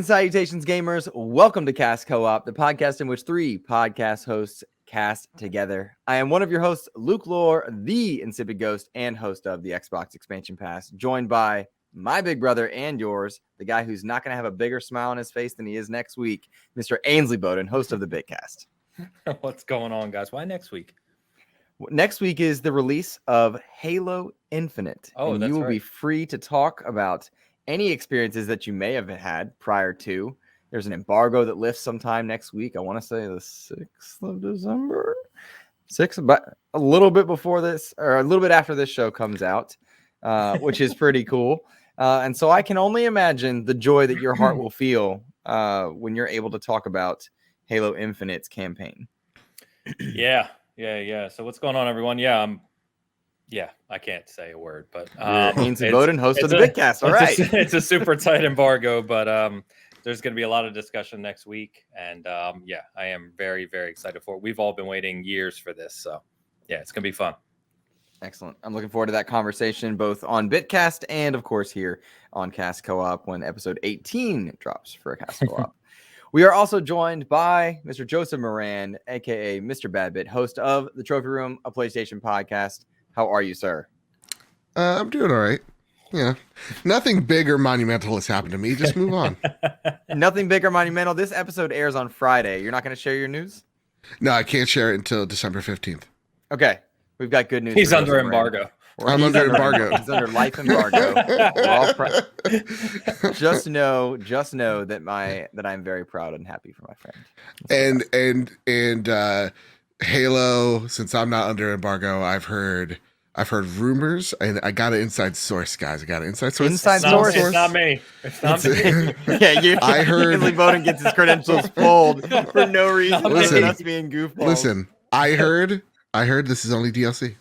and salutations, gamers. Welcome to Cast Co-op, the podcast in which three podcast hosts cast together. I am one of your hosts, Luke Lore, the Insipid Ghost and host of the Xbox Expansion Pass, joined by my big brother and yours, the guy who's not going to have a bigger smile on his face than he is next week, Mr. Ainsley Bowden, host of the Bitcast. What's going on, guys? Why next week? Next week is the release of Halo Infinite. Oh, and that's you will right. be free to talk about any experiences that you may have had prior to. There's an embargo that lifts sometime next week. I want to say the 6th of December. 6th, but a little bit before this, or a little bit after this show comes out, which is pretty cool. And so I can only imagine the joy that your heart will feel when you're able to talk about Halo Infinite's campaign. Yeah. So what's going on, everyone? I can't say a word, but Ainsley Bowden, host of the Bitcast. All right. It's a super tight embargo, but there's going to be a lot of discussion next week, and I am very, very excited for it. We've all been waiting years for this, so yeah, it's going to be fun. Excellent. I'm looking forward to that conversation, both on Bitcast and, of course, here on Cast Co-op when episode 18 drops for a Cast Co-op. We are also joined by Mr. Joseph Moran, a.k.a. Mr. Badbit, host of The Trophy Room, a PlayStation podcast. How are you, sir? I'm doing all right. Yeah. Nothing big or monumental has happened to me. Just move on. Nothing big or monumental. This episode airs on Friday. You're not going to share your news? No, I can't share it until December 15th. Okay. We've got good news. He's under embargo. I'm under embargo. He's under life embargo. Just know that I'm very proud and happy for my friend. And Halo, since I'm not under embargo, I've heard rumors, and I got an inside source, guys. I got an inside source. Inside source. It's not me. It's not me. Yeah, I heard Ainsley Bowden gets his credentials pulled for no reason. Listen, us being goofballs. Listen, I heard this is only DLC.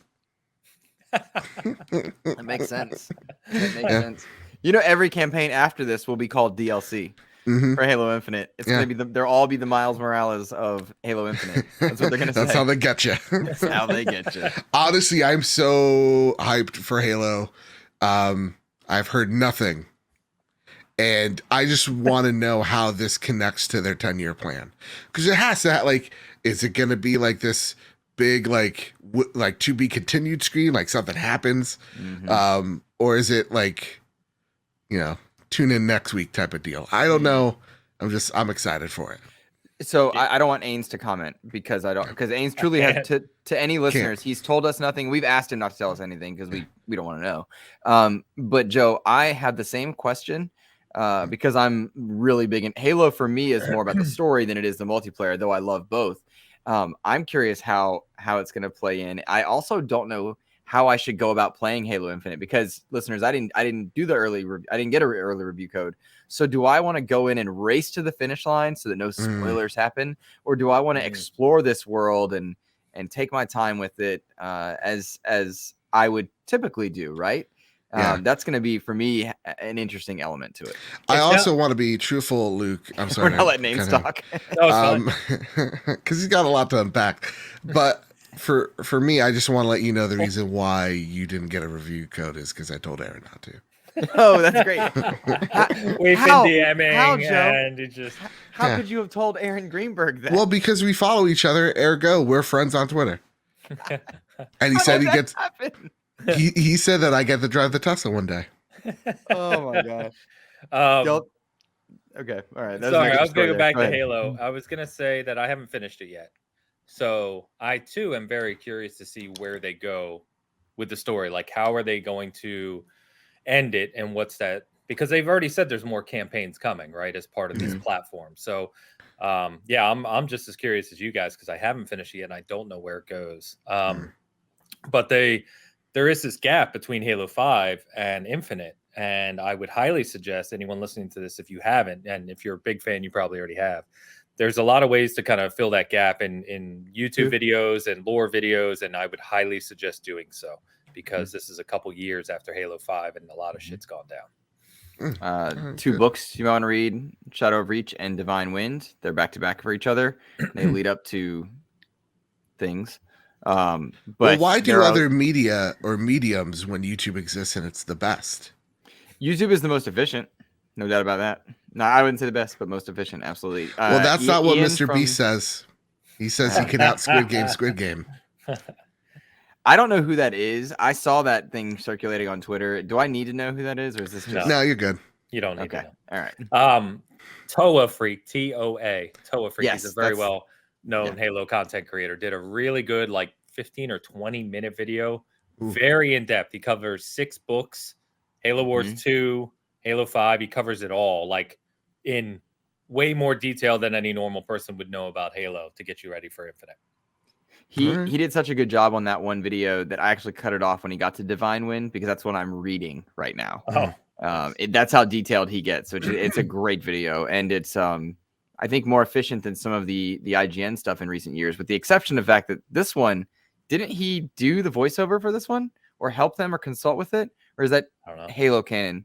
That makes sense. Sense. You know, every campaign after this will be called DLC for Halo Infinite. It's gonna be they'll all be the Miles Morales of Halo Infinite. That's what they're gonna say. That's how they get you. That's how they get you. Honestly, I'm so hyped for Halo. I've heard nothing, and I just want to know how this connects to their 10-year plan, because it has to. Like, is it gonna be like this big like to be continued screen, like something happens, or is it like, tune in next week type of deal? I don't know. I'm excited for it. So I don't want Ains to comment because Ains truly has to any listeners. He's told us nothing. We've asked him not to tell us anything because we don't want to know. But Joe, I had the same question because I'm really big in Halo. For me, is more about the story than it is the multiplayer, though I love both. I'm curious how it's going to play in. I also don't know how I should go about playing Halo Infinite because, listeners, I didn't do the I didn't get an early review code. So do I want to go in and race to the finish line so that no spoilers happen, or do I want to explore this world and take my time with it as I would typically do, right? Yeah. That's going to be, for me, an interesting element to it. I also want to be truthful, Luke. I'm sorry. We're not letting names talk. Because he's got a lot to unpack. But for me, I just want to let you know the reason why you didn't get a review code is because I told Aaron not to. Oh, that's great. We've been DMing, and it just... How could you have told Aaron Greenberg that? Well, because we follow each other, ergo, we're friends on Twitter. And he said he gets... Happen? He said that I get to drive the Tesla one day. Oh my gosh. Okay, all right. Sorry, I was going to go back to Halo. I was going to say that I haven't finished it yet. So I too am very curious to see where they go with the story. Like, how are they going to end it, and what's that? Because they've already said there's more campaigns coming, right, as part of these platforms. So I'm just as curious as you guys because I haven't finished it yet and I don't know where it goes. But there is this gap between Halo 5 and Infinite, and I would highly suggest anyone listening to this, if you haven't, and if you're a big fan, you probably already have, there's a lot of ways to kind of fill that gap in YouTube videos and lore videos, and I would highly suggest doing so because this is a couple years after Halo 5 and a lot of shit's gone down. Two books you want to read, Shadow of Reach and Divine Wind. They're back-to-back for each other. They lead up to things. But why do other media or mediums when YouTube exists and it's the best? YouTube is the most efficient. No doubt about that. No, I wouldn't say the best, but most efficient. Absolutely. Well, that's not what Ian Mr. from- Beast says. He says he can out Squid Game. I don't know who that is. I saw that thing circulating on Twitter. Do I need to know who that is, or is this just... No, you're good. You don't need okay. to know. All right. Toa Freak, Toa. Toa Freak. Yes, He's a very well known Halo content creator. Did a really good 15 or 20 minute video. Ooh. Very in depth. He covers 6 books, Halo Wars 2, Halo 5. He covers it all in way more detail than any normal person would know about Halo to get you ready for Infinite. He did such a good job on that one video that I actually cut it off when he got to Divine Wind, because that's what I'm reading right now. That's how detailed he gets. So it's a great video, and it's I think more efficient than some of the IGN stuff in recent years, with the exception of the fact that this one, didn't he do the voiceover for this one or help them or consult with it, or is that Halo canon?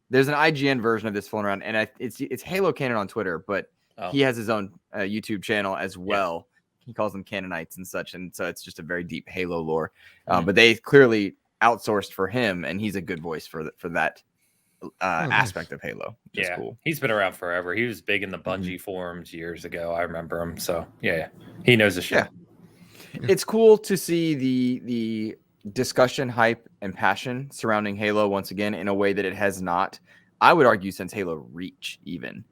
There's an IGN version of this floating around, and it's Halo canon on Twitter, but he has his own YouTube channel as well. He calls them Canonites and such, and so it's just a very deep Halo lore. But they clearly outsourced for him, and he's a good voice for that aspect of Halo. Which is cool. He's been around forever. He was big in the Bungie forums years ago. I remember him. So he knows the shit. Yeah. It's cool to see the discussion, hype, and passion surrounding Halo once again in a way that it has not, I would argue, since Halo Reach even.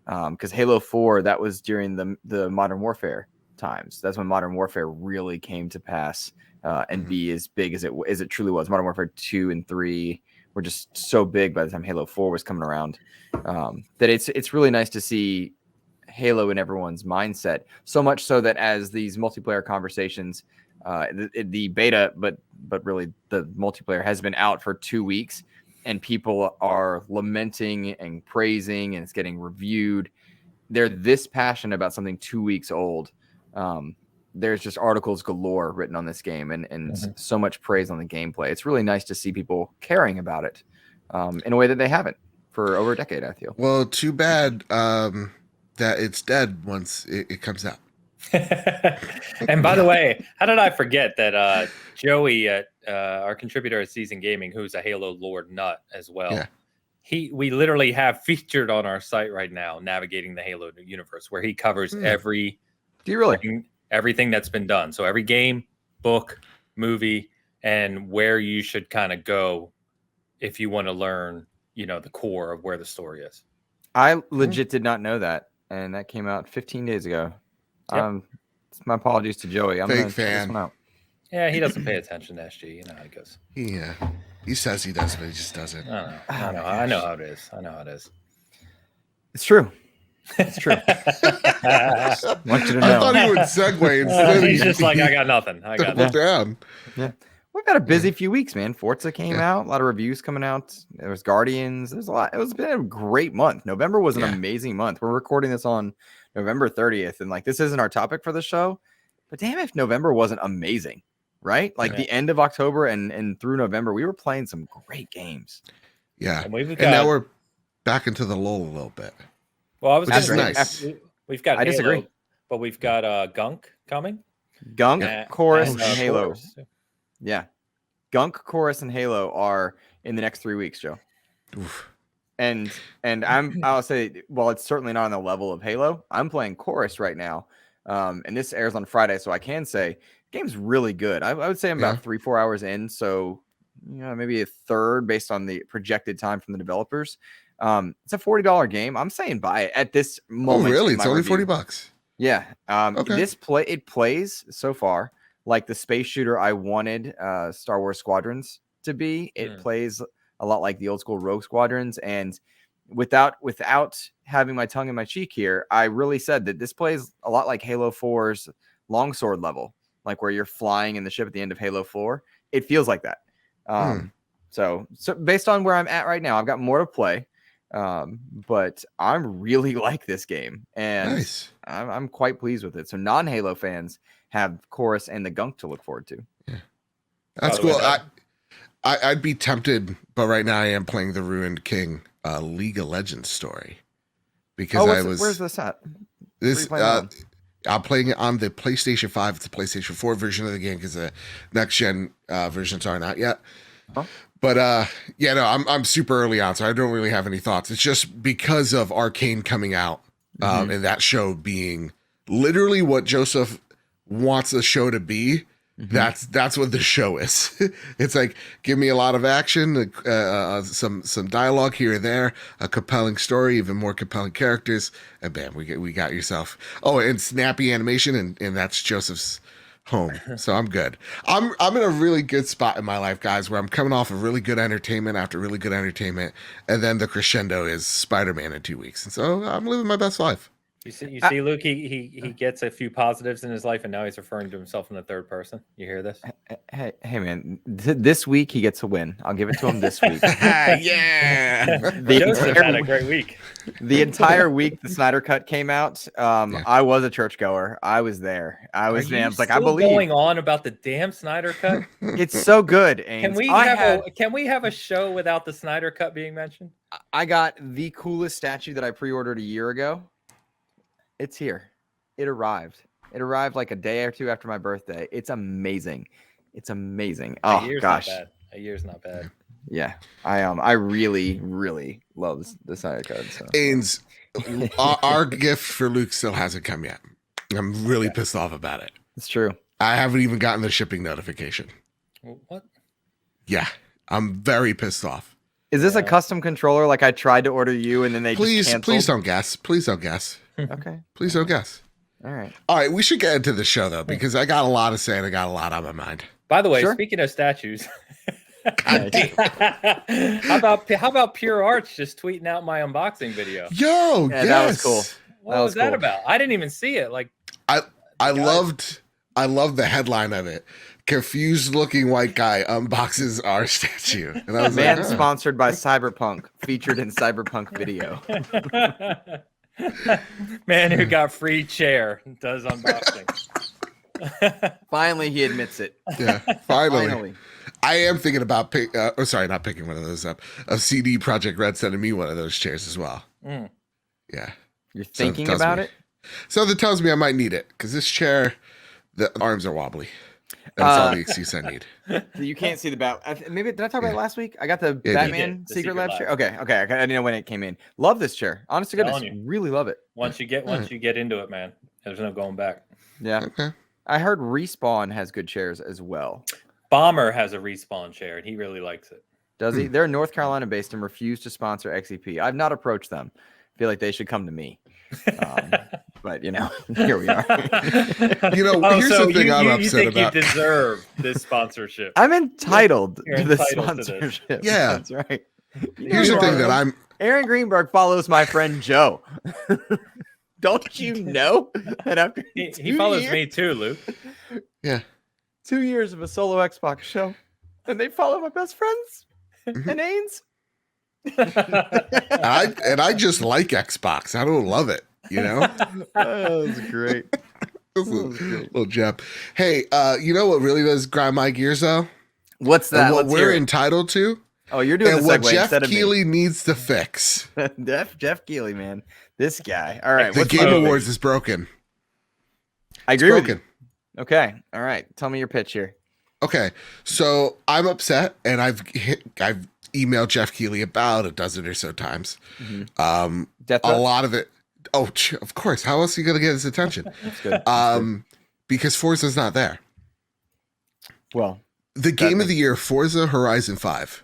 Because Halo 4, that was during the Modern Warfare times. That's when Modern Warfare really came to pass and be as big as it truly was. Modern Warfare 2 and 3 were just so big by the time Halo 4 was coming around that it's really nice to see Halo in everyone's mindset, so much so that as these multiplayer conversations, the beta, but really the multiplayer has been out for 2 weeks, and people are lamenting and praising, and it's getting reviewed. They're this passionate about something 2 weeks old. There's just articles galore written on this game, and so much praise on the gameplay. It's really nice to see people caring about it in a way that they haven't for over a decade, I feel. Well, too bad that it's dead once it comes out. And by the way, how did I forget that Joey, our contributor at Season Gaming, who's a Halo Lord nut as well, we literally have featured on our site right now, Navigating the Halo Universe, where he covers everything that's been done. So every game, book, movie, and where you should kind of go if you want to learn, the core of where the story is. I legit did not know that, and that came out 15 days ago. Yep. My apologies to Joey. I'm big fan. This one out. Yeah, he doesn't pay attention to SG. You know how it goes. Yeah, he says he does, but he just doesn't. I know how it is. It's true. It's true. I want you to know. I thought he would segue instead. He's just like, I got nothing. I got nothing. Down. Yeah. We've got a busy few weeks, man. Forza came out, a lot of reviews coming out. There was Guardians. There's a lot. It's been a great month. November was an amazing month. We're recording this on November 30th, and this isn't our topic for the show, but damn if November wasn't amazing, right? The end of October and through November, we were playing some great games. Yeah, and now we're back into the lull a little bit. Well, I was which is nice. We've got I disagree. Halo, but we've got Gunk coming. Gunk, Chorus, and Halo. Chorus. Yeah. Gunk, Chorus, and Halo are in the next 3 weeks, Joe. Oof. And I'll say, well, it's certainly not on the level of Halo. I'm playing Chorus right now. And this airs on Friday, so I can say the game's really good. I would say I'm about 3-4 hours in, so maybe a third based on the projected time from the developers. It's a $40 game. I'm saying buy it at this moment. Oh, really? It's only $40. Yeah. It plays so far like the space shooter I wanted Star Wars Squadrons to be. It plays a lot like the old school Rogue Squadrons, and without having my tongue in my cheek here, I really said that this plays a lot like Halo 4's longsword level, like where you're flying in the ship at the end of Halo 4. It feels like that. So based on where I'm at right now, I've got more to play. But I'm really like this game, and nice. I'm quite pleased with it. So non-Halo fans have Chorus and the Gunk to look forward to. Yeah, that's cool. I'd be tempted, but right now I am playing the Ruined King League of Legends story because where's this at? I'm playing it on the PlayStation 5. It's the PlayStation 4 version of the game because the next gen versions aren't out yet. Huh? But yeah, no, I'm super early on, so I don't really have any thoughts. It's just because of Arcane coming out and that show being literally what Joseph wants the show to be. That's what the show is. It's like, give me a lot of action, some dialogue here and there, a compelling story, even more compelling characters, and bam, we got yourself. Oh, and snappy animation, and that's Joseph's home. So I'm good. I'm in a really good spot in my life, guys, where I'm coming off of really good entertainment after really good entertainment, and then the crescendo is Spider-Man in 2 weeks, and so I'm living my best life. You see, Luke, he gets a few positives in his life, and now he's referring to himself in the third person. You hear this? Hey, man. This week he gets a win. I'll give it to him this week. Yeah. Joseph had a great week. The entire week the Snyder Cut came out, I was a churchgoer. I was there. I was like, I believe. Going on about the damn Snyder Cut. It's so good. Ains. Can we have a show without the Snyder Cut being mentioned? I got the coolest statue that I pre-ordered a year ago. It's here. It arrived. It arrived like a day or two after my birthday. It's amazing. It's amazing. Oh gosh, a year's not bad. Yeah, I really, really love the Snyder Cut. So. Ains, our gift for Luke still hasn't come yet. I'm really pissed off about it. It's true. I haven't even gotten the shipping notification. What? Yeah, I'm very pissed off. Is this a custom controller? Like I tried to order you and then they just canceled? Please don't guess. Please don't guess. Okay. Please don't guess. All right. All right. We should get into the show though, because I got a lot to say and I got a lot on my mind. By the way, speaking of statues, how about Pure Arts just tweeting out my unboxing video? Yo, yes. That was cool. What was that about? I didn't even see it. Like, I loved the headline of it. Confused looking white guy unboxes our statue. And I was like, sponsored by Cyberpunk, featured in Cyberpunk video. Man who got free chair does unboxing. Finally, he admits it. Yeah, finally. I am thinking about not picking one of those up. A CD Projekt Red sending me one of those chairs as well. Yeah. You're thinking about it? So that tells me I might need it because this chair, the arms are wobbly. That's all the excuse I need. You can't see the bat. Maybe did I talk about it last week? I got the Batman Secret Lab chair. Okay. I didn't know when it came in. Love this chair. Honest to goodness, really love it. Once you get into it, man, there's no going back. Yeah. Okay. I heard Respawn has good chairs as well. Bomber has a Respawn chair, and he really likes it. Does he? They're North Carolina based and refuse to sponsor XEP. I've not approached them. I feel like they should come to me. But here we are. Here's the thing I'm upset about. You deserve this sponsorship. I'm entitled to the sponsorship. Yeah, that's right. Here's the thing that I'm. Aaron Greenberg follows my friend Joe. Don't you know that after he follows me too, Luke? Yeah, 2 years of a solo Xbox show, and they follow my best friends and Ains. I just like Xbox. I don't love it. That was great. Little jab. Hey, you know what really does grind my gears though? What's that? And what we're entitled to? Oh, you're doing and the what segue Jeff instead of Keighley me. needs to fix. Jeff Keighley, man, this guy. All right, the Game Awards is broken. I agree with you. Okay, all right. Tell me your pitch here. Okay, so I'm upset, and I've emailed Jeff Keighley about a dozen or so times. A lot of it. Oh, of course. How else are you going to get his attention? That's good. Because Forza's not there. Well, the game of the year, Forza Horizon 5,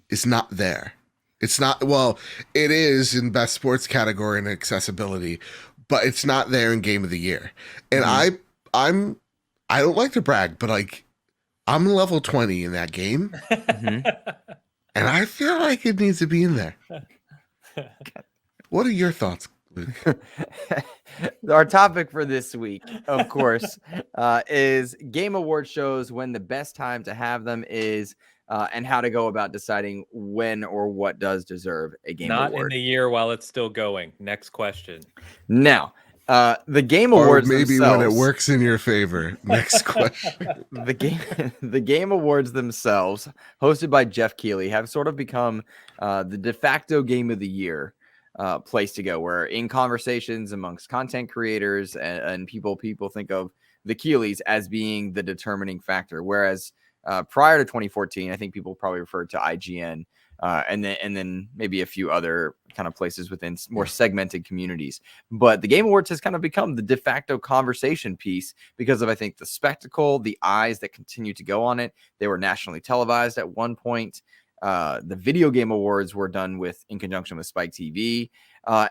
is not there. It's not. Well, it is in best sports category and accessibility, but it's not there in game of the year. And I don't like to brag, but like I'm level 20 in that game, and I feel like it needs to be in there. What are your thoughts, Luke? Our topic for this week, of course, is Game Award shows, when the best time to have them is, and how to go about deciding when or what does deserve a Game Award. Not in the year while it's still going. Next question. Now, the Game Awards maybe themselves, when it works in your favor. Next question. The Game Awards themselves, hosted by Jeff Keighley, have sort of become the de facto Game of the Year place to go, where in conversations amongst content creators and people think of the Keigleys as being the determining factor, whereas prior to 2014, I think people probably referred to IGN, and then maybe a few other kind of places within more segmented communities. But the Game Awards has kind of become the de facto conversation piece because of, I think, the spectacle, the eyes that continue to go on it. They were nationally televised at one point. The Video Game Awards were done in conjunction with Spike TV.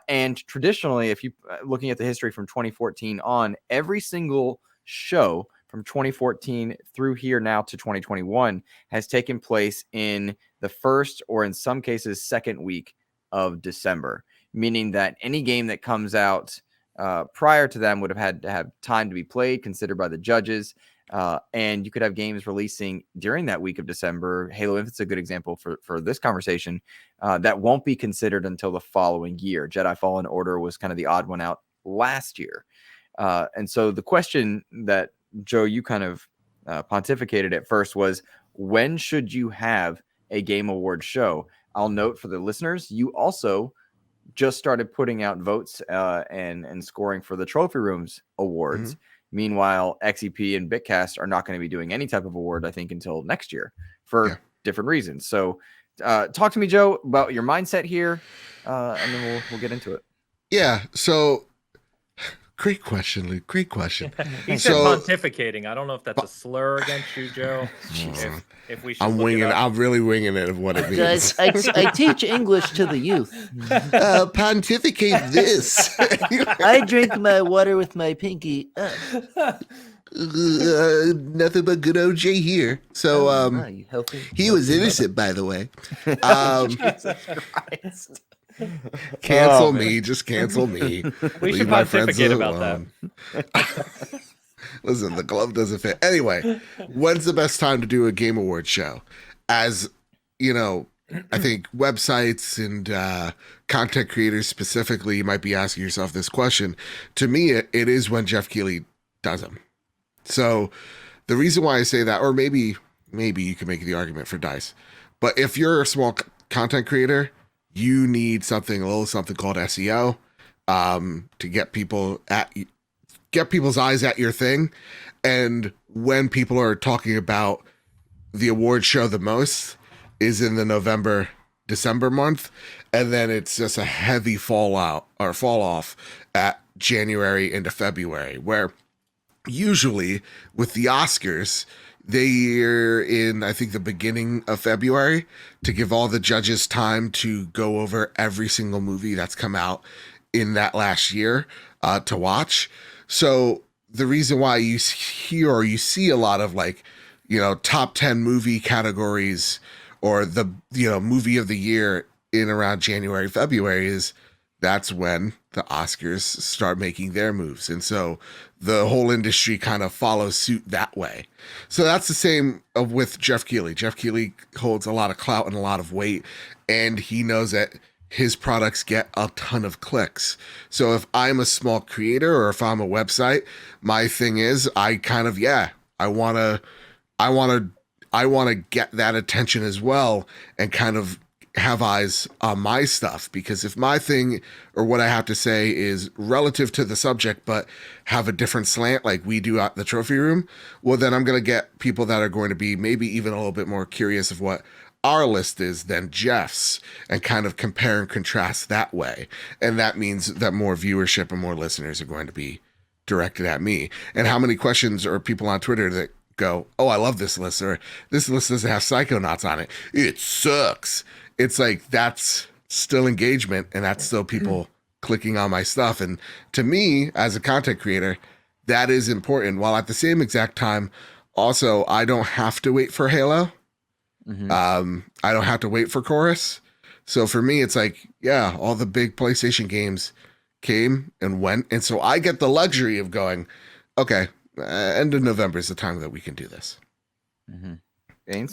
And traditionally, if you looking at the history from 2014 on, every single show from 2014 through here now to 2021 has taken place in the first, or in some cases second week of December, meaning that any game that comes out prior to them would have had to have time to be played, considered by the judges. And you could have games releasing during that week of December. Halo Infinite's a good example for this conversation, that won't be considered until the following year. Jedi Fallen Order was kind of the odd one out last year. And so the question that, Joe, you kind of pontificated at first was, when should you have a Game Award show? I'll note for the listeners, you also just started putting out votes and scoring for the Trophy Rooms Awards. Meanwhile, XEP and Bitcast are not going to be doing any type of award, I think, until next year for different reasons. So talk to me, Joe, about your mindset here, and then we'll get into it. Yeah, so great question, Luke. Great question. He said pontificating. I don't know if that's a slur against you, Joe. If we should I'm really winging it of what it means. I teach English to the youth. Pontificate this. I drink my water with my pinky. Nothing but good OJ here. So he was innocent, by the way. Jesus Christ. Cancel me, just cancel me. We should pontificate about that. Listen, the glove doesn't fit. Anyway, when's the best time to do a Game Awards show? As you know, I think websites and content creators specifically, you might be asking yourself this question. To me, it is when Jeff Keighley does them. So the reason why I say that, or maybe you can make the argument for DICE, but if you're a small content creator, you need something called SEO to get people's eyes at your thing. And when people are talking about the award show the most is in the November, December month. And then it's just a heavy fall off at January into February, where usually with the Oscars, they're in, I think, the beginning of February to give all the judges time to go over every single movie that's come out in that last year to watch. So the reason why you hear or you see a lot of top 10 movie categories or the, movie of the year in around January, February is that's when the Oscars start making their moves. And so the whole industry kind of follows suit that way. So that's the same with Jeff Keighley. Jeff Keighley holds a lot of clout and a lot of weight, and he knows that his products get a ton of clicks. So if I'm a small creator or if I'm a website, my thing is I want to get that attention as well and kind of have eyes on my stuff, because if my thing or what I have to say is relative to the subject but have a different slant like we do at the Trophy Room, well, then I'm going to get people that are going to be maybe even a little bit more curious of what our list is than Jeff's, and kind of compare and contrast that way. And that means that more viewership and more listeners are going to be directed at me. And how many questions or people on Twitter that go, oh, I love this list, or this list doesn't have Psychonauts on it, it sucks. It's like, that's still engagement, and that's still people clicking on my stuff. And to me, as a content creator, that is important. While at the same exact time, also, I don't have to wait for Halo. I don't have to wait for Chorus. So for me, it's like, yeah, all the big PlayStation games came and went. And so I get the luxury of going, okay, end of November is the time that we can do this. So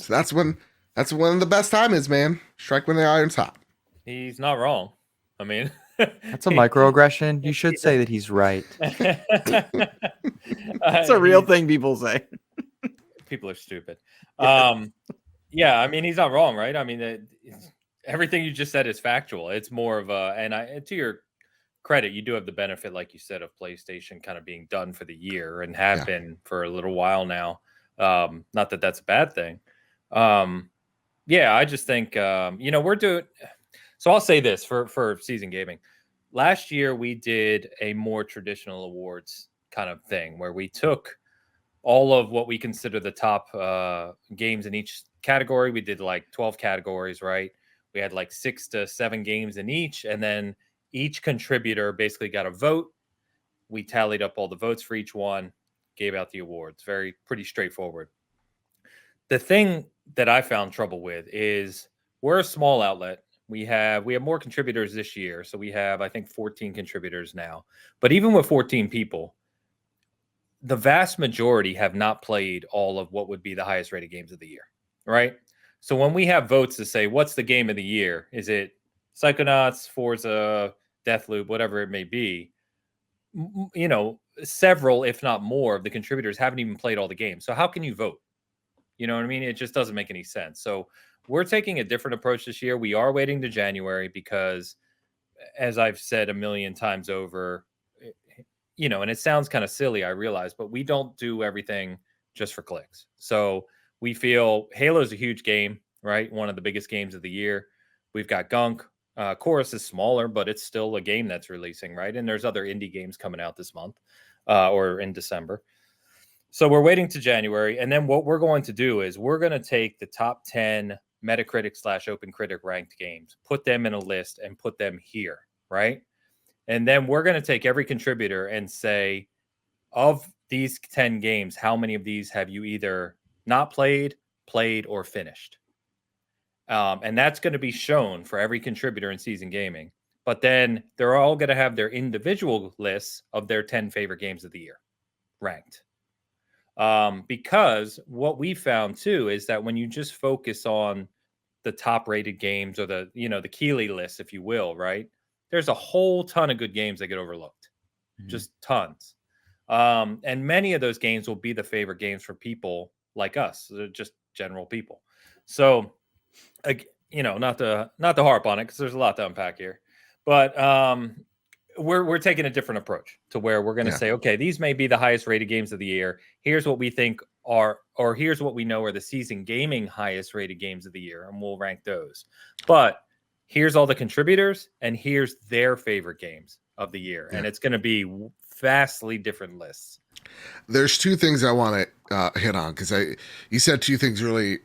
that's when the best time is, man. Strike when the iron's hot. He's not wrong. I mean, that's a microaggression. You should say that he's right. That's a real thing people say. People are stupid. Yeah, I mean, he's not wrong, right? I mean, everything you just said is factual. It's more of and to your credit, you do have the benefit, like you said, of PlayStation kind of being done for the year and have been for a little while now. Not that that's a bad thing. Yeah, I just think we're doing. So I'll say this for season gaming. Last year we did a more traditional awards kind of thing where we took all of what we consider the top games in each category. We did like 12 categories, right? We had like 6 to 7 games in each, and then each contributor basically got a vote. We tallied up all the votes for each one, gave out the awards. Pretty straightforward. The thing that I found trouble with is we're a small outlet. We have more contributors this year, so we have I think 14 contributors now. But even with 14 people, the vast majority have not played all of what would be the highest rated games of the year, right? So when we have votes to say what's the game of the year, is it Psychonauts, Forza, Deathloop, whatever it may be, several, if not more, of the contributors haven't even played all the games. So how can you vote? You know what I mean? It just doesn't make any sense. So we're taking a different approach this year. We are waiting to January because, as I've said a million times over, and it sounds kind of silly, I realize, but we don't do everything just for clicks. So we feel Halo's a huge game, right? One of the biggest games of the year. We've got Gunk. Chorus is smaller, but it's still a game that's releasing, right? And there's other indie games coming out this month or in December. So we're waiting to January. And then what we're going to do is we're going to take the top 10 Metacritic/OpenCritic ranked games, put them in a list and put them here, right? And then we're going to take every contributor and say, of these 10 games, how many of these have you either not played, or finished? And that's going to be shown for every contributor in season gaming. But then they're all going to have their individual lists of their 10 favorite games of the year ranked. Because what we found too is that when you just focus on the top rated games or the Keeley list, if you will, right? There's a whole ton of good games that get overlooked, just tons. And many of those games will be the favorite games for people like us, just general people. So, not to harp on it because there's a lot to unpack here, but we're taking a different approach to where we're going to say, okay, these may be the highest rated games of the year. Here's what we think are, or here's what we know are the season gaming highest rated games of the year, and we'll rank those. But here's all the contributors, and here's their favorite games of the year, and it's going to be vastly different lists. There's two things I want to hit on because you said two things really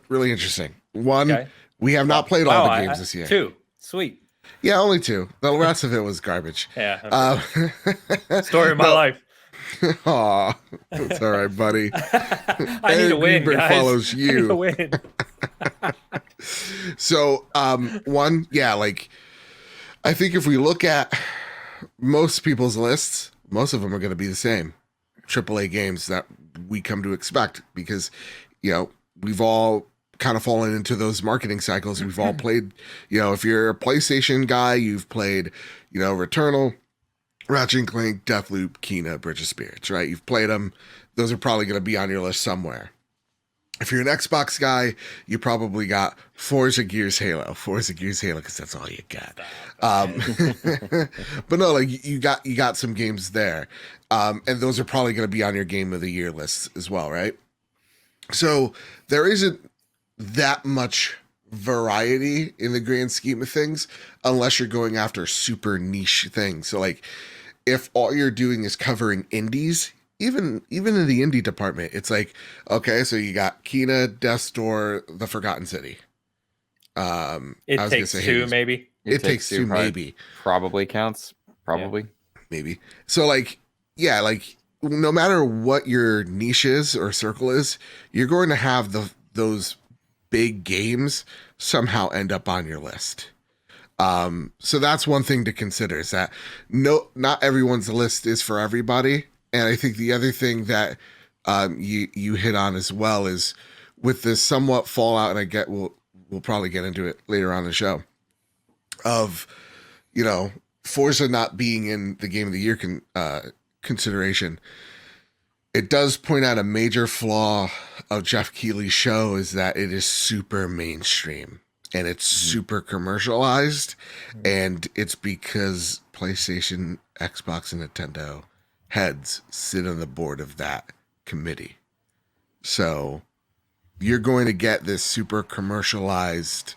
really interesting. One, we have not played all the games this year. Two, sweet. Yeah, only two. The rest of it was garbage. Yeah. Story of my life. Aw, that's all right, buddy. I need to win, guys. Follows you. I need to win. So, one, I think if we look at most people's lists, most of them are going to be the same AAA games that we come to expect because, we've all kind of fallen into those marketing cycles. We've all played, if you're a PlayStation guy, you've played, Returnal, Ratchet & Clank, Deathloop, Kena, Bridge of Spirits, right? You've played them. Those are probably going to be on your list somewhere. If you're an Xbox guy, you probably got Forza Gears Halo because that's all you got. But no, you got some games there. And those are probably going to be on your game of the year list as well, right? So there isn't that much variety in the grand scheme of things unless you're going after super niche things. So if all you're doing is covering indies, even in the indie department, it's okay, so you got Kena, Death's Door, The Forgotten City. It Takes Two, maybe. It Takes Two, maybe. Probably counts. Probably. Yeah. Maybe. So no matter what your niche is or circle is, you're going to have those big games somehow end up on your list. So that's one thing to consider is that not everyone's list is for everybody. And I think the other thing that you hit on as well is with this somewhat fallout, and we'll probably get into it later on in the show, of Forza not being in the game of the year consideration. It does point out a major flaw of Jeff Keighley's show is that it is super mainstream and it's super commercialized, and it's because PlayStation, Xbox, and Nintendo heads sit on the board of that committee. So you're going to get this super commercialized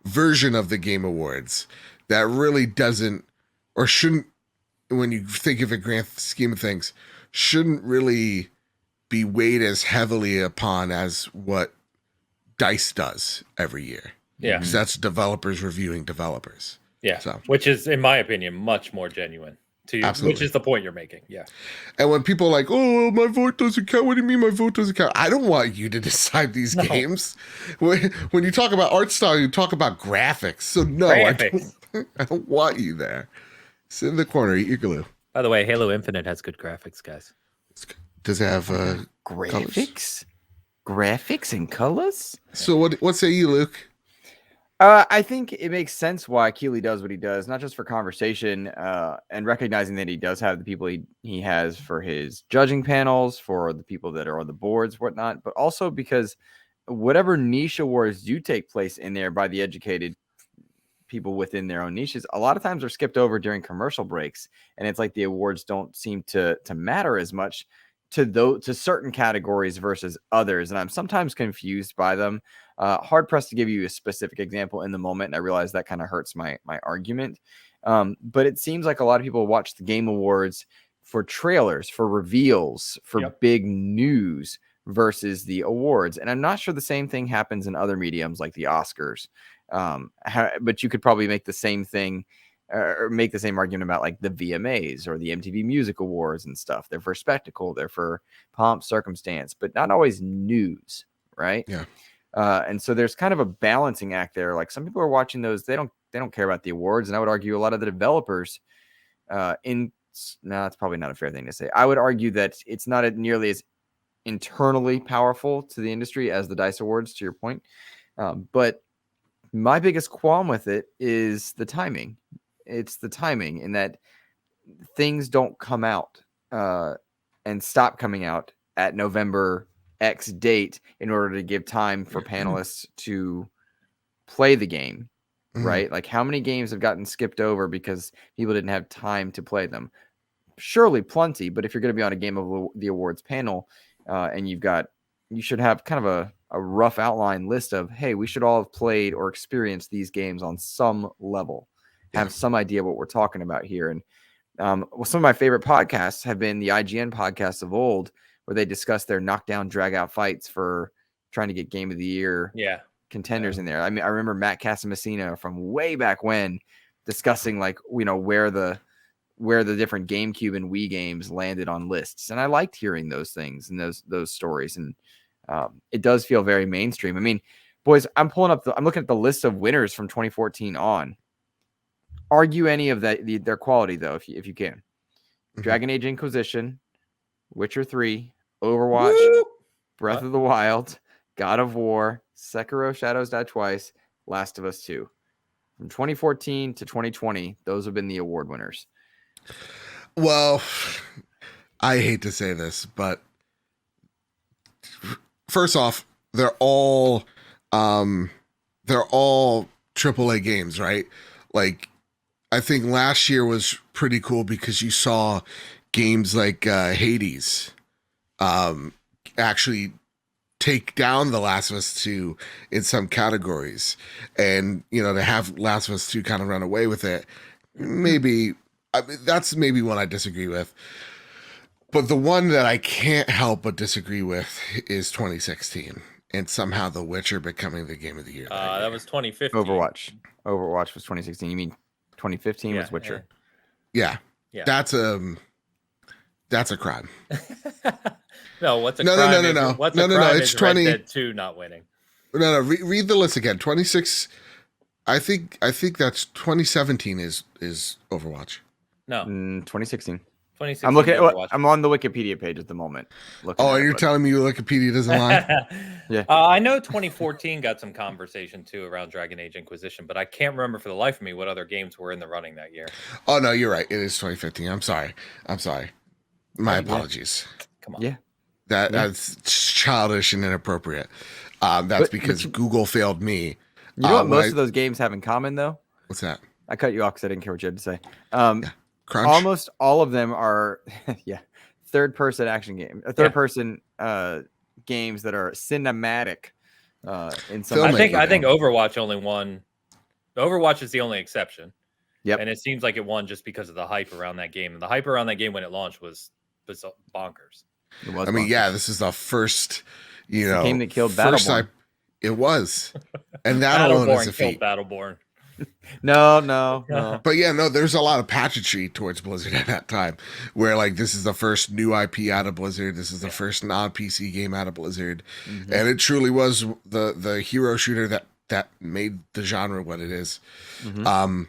version of the Game Awards that really doesn't or shouldn't, when you think of a grand scheme of things, shouldn't really be weighed as heavily upon as what DICE does every year. Yeah. Because that's developers reviewing developers. Yeah. So. Which is, in my opinion, much more genuine. To you, Absolutely. which is the point you're making. Yeah. And when people are like, oh, my vote doesn't count. What do you mean my vote doesn't count? I don't want you to decide these games. When you talk about art style, you talk about graphics. So no, I don't want you there. Sit in the corner, eat your glue. By the way, Halo Infinite has good graphics, guys. Does it have graphics? Graphics and colors? So what say you, Luke? I think it makes sense why Keeley does what he does, not just for conversation and recognizing that he does have the people he has for his judging panels, for the people that are on the boards, whatnot, but also because whatever niche awards do take place in there by the educated people within their own niches, a lot of times are skipped over during commercial breaks, and it's like the awards don't seem to matter as much to certain categories versus others, and I'm sometimes confused by them. Hard pressed to give you a specific example in the moment, and I realize that kind of hurts my argument. But it seems like a lot of people watch the Game Awards for trailers, for reveals, for big news versus the awards, and I'm not sure the same thing happens in other mediums like the Oscars. But you could probably make the same thing. Or make the same argument about like the VMAs or the MTV Music Awards and stuff. They're for spectacle, they're for pomp, circumstance, but not always news, right? Yeah. And so there's kind of a balancing act there. Like some people are watching those, they don't care about the awards, and I would argue a lot of the developers, it's probably not a fair thing to say. I would argue that it's not nearly as internally powerful to the industry as the DICE Awards, to your point. But my biggest qualm with it is the timing. It's the timing in that things don't come out and stop coming out at November X date in order to give time for panelists to play the game, right? Like how many games have gotten skipped over because people didn't have time to play them? Surely plenty, but if you're going to be on a Game of the Awards panel and you should have kind of a rough outline list of, hey, we should all have played or experienced these games on some level. Have some idea what we're talking about here. And some of my favorite podcasts have been the IGN podcasts of old, where they discuss their knockdown, drag out fights for trying to get Game of the Year contenders in there. I mean, I remember Matt Casamassina from way back when discussing like, where the different GameCube and Wii games landed on lists. And I liked hearing those things and those stories. And it does feel very mainstream. I mean, boys, I'm looking at the list of winners from 2014 on. Argue any of their quality though, if you can. Dragon Age Inquisition, Witcher 3, Overwatch, Breath of the Wild, God of War, Sekiro: Shadows Die Twice, Last of Us 2. From 2014 to 2020, those have been the award winners. Well, I hate to say this, but first off, they're all AAA games, right? Like, I think last year was pretty cool because you saw games like Hades actually take down The Last of Us 2 in some categories. And, to have Last of Us 2 kind of run away with it, that's maybe one I disagree with. But the one that I can't help but disagree with is 2016. And somehow The Witcher becoming the Game of the Year. That was 2015. Overwatch was 2016. You mean 2015 was Witcher? Yeah. That's a crime. No, what's a crime? No. What's a crime? It's is 20. Red Dead 2 not winning. No. Read the list again. 26. I think that's 2017 is Overwatch. No, 2016. 2016. I'm looking. I'm on the Wikipedia page at the moment. And you're telling me Wikipedia doesn't lie? Yeah. I know 2014 got some conversation too around Dragon Age Inquisition, but I can't remember for the life of me what other games were in the running that year. Oh no, you're right. It is 2015. I'm sorry. My apologies. Come on. Yeah. That's childish and inappropriate. That's because Google failed me. You know what most of those games have in common, though? What's that? I cut you off because I didn't care what you had to say. Crunch? Almost all of them are, third-person action game, third-person games that are cinematic. In some, I think Overwatch only won. Overwatch is the only exception. Yep. And it seems like it won just because of the hype around that game. And the hype around that game when it launched was bonkers. It was. I mean, yeah, this is the first, the game that killed Battleborn. It was, and that alone is a feat. Battleborn. No. But yeah, no, there's a lot of pageantry towards Blizzard at that time, where like this is the first new IP out of Blizzard. This is the first non-PC game out of Blizzard, and it truly was the hero shooter that made the genre what it is. And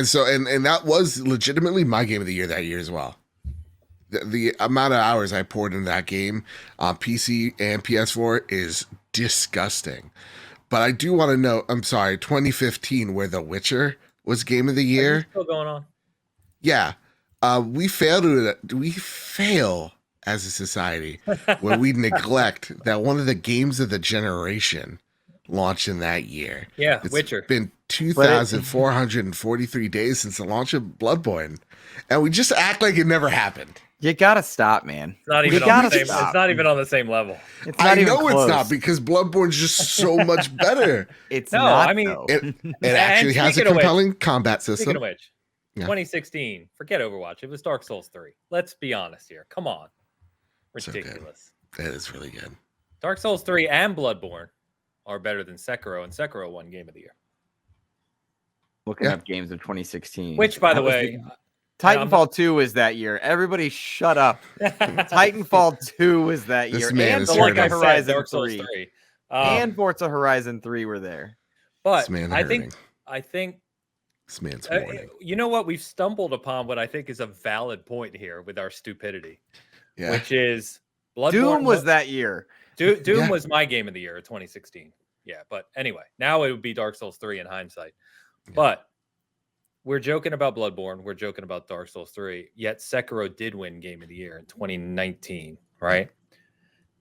so and that was legitimately my game of the year that year as well. The amount of hours I poured into that game on PC and PS4 is disgusting. But I do want to know, I'm sorry, 2015, where The Witcher was game of the year. Still going on? Yeah. We fail as a society when we neglect that one of the games of the generation launched in that year. Yeah, it's Witcher. Been 2,443 days since the launch of Bloodborne. And we just act like it never happened. You gotta stop, man. It's not even it's not even on the same level. It's not even close. It's not, because Bloodborne's just so much better. It's not. I mean, it actually has a compelling combat system. Speaking of which, 2016, forget Overwatch. It was Dark Souls 3. Let's be honest here. Come on. Ridiculous. So that is really good. Dark Souls 3 and Bloodborne are better than Sekiro, and Sekiro won Game of the Year. Looking up games of 2016. Which, by the way... Titanfall 2 was that year. Everybody shut up. Titanfall 2 was that year. And Forza Horizon Dark Souls 3. And Forza Horizon 3 were there. But I think this man's warning. You know what? We've stumbled upon what I think is a valid point here with our stupidity. Yeah. Which is Bloodborne. Doom was that year. Doom was my game of the year, 2016. Yeah, but anyway, now it would be Dark Souls 3 in hindsight. Yeah. But we're joking about Bloodborne. We're joking about Dark Souls 3. Yet Sekiro did win Game of the Year in 2019, right?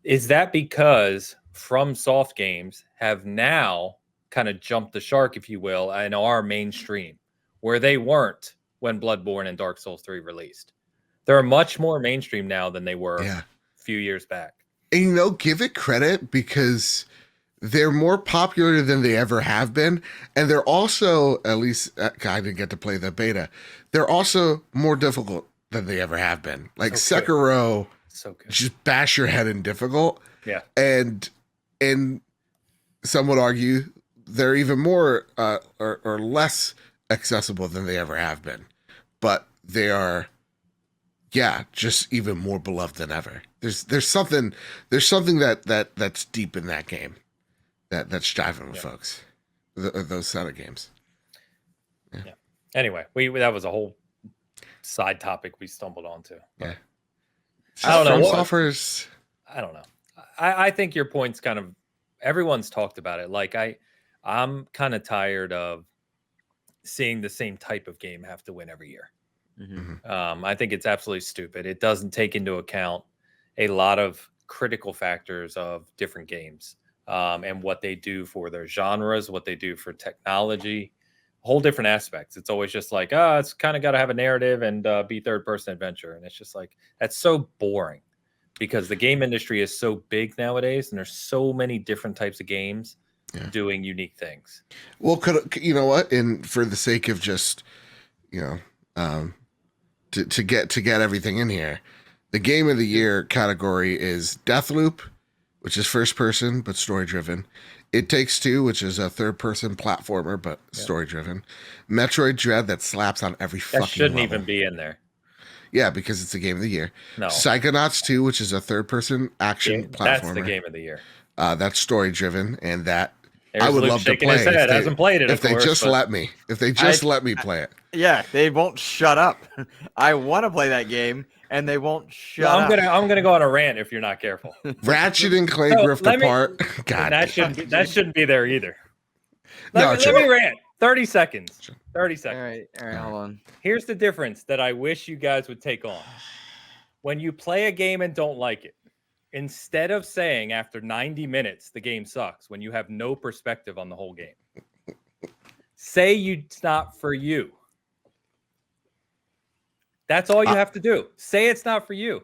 Is that because FromSoft games have now kind of jumped the shark, if you will, and are mainstream, where they weren't when Bloodborne and Dark Souls 3 released? They're much more mainstream now than they were a few years back. And give it credit, because they're more popular than they ever have been. And they're also, at least I didn't get to play the beta, they're also more difficult than they ever have been. Like Sekiro, just bash your head in difficult. Yeah. And some would argue they're even more or less accessible than they ever have been. But they are, just even more beloved than ever. There's something that's deep in that game. That's driving with folks, those set of games. Yeah. Anyway, that was a whole side topic we stumbled onto. Yeah. I don't know. I don't know. I think your point's kind of, everyone's talked about it. Like I'm kind of tired of seeing the same type of game have to win every year. Mm-hmm. I think it's absolutely stupid. It doesn't take into account a lot of critical factors of different games. And what they do for their genres, what they do for technology, whole different aspects. It's always just like, it's kind of got to have a narrative and be third-person adventure. And it's just like, that's so boring, because the game industry is so big nowadays, and there's so many different types of games doing unique things. Well, you know what? And for the sake of just, to get everything in here, the game of the year category is Deathloop, which is first person but story driven. It Takes Two, which is a third person platformer but story driven. Metroid Dread, that slaps on every fucking level. That shouldn't even be in there. Yeah, because it's the game of the year. No. Psychonauts 2, which is a third person action platformer. That's the game of the year. That's story driven, and that I would love to play. His head. Hasn't played it. If they just let me play it. Yeah, they won't shut up. I want to play that game, and they won't shut up. I'm gonna go on a rant if you're not careful. Ratchet and Clank Rift Apart. God, that shouldn't be there either. Let me rant. 30 seconds. 30 seconds. All right, hold on. Here's the difference that I wish you guys would take on. When you play a game and don't like it, instead of saying after 90 minutes the game sucks, when you have no perspective on the whole game, say it's not for you. That's all you have to do. Say it's not for you.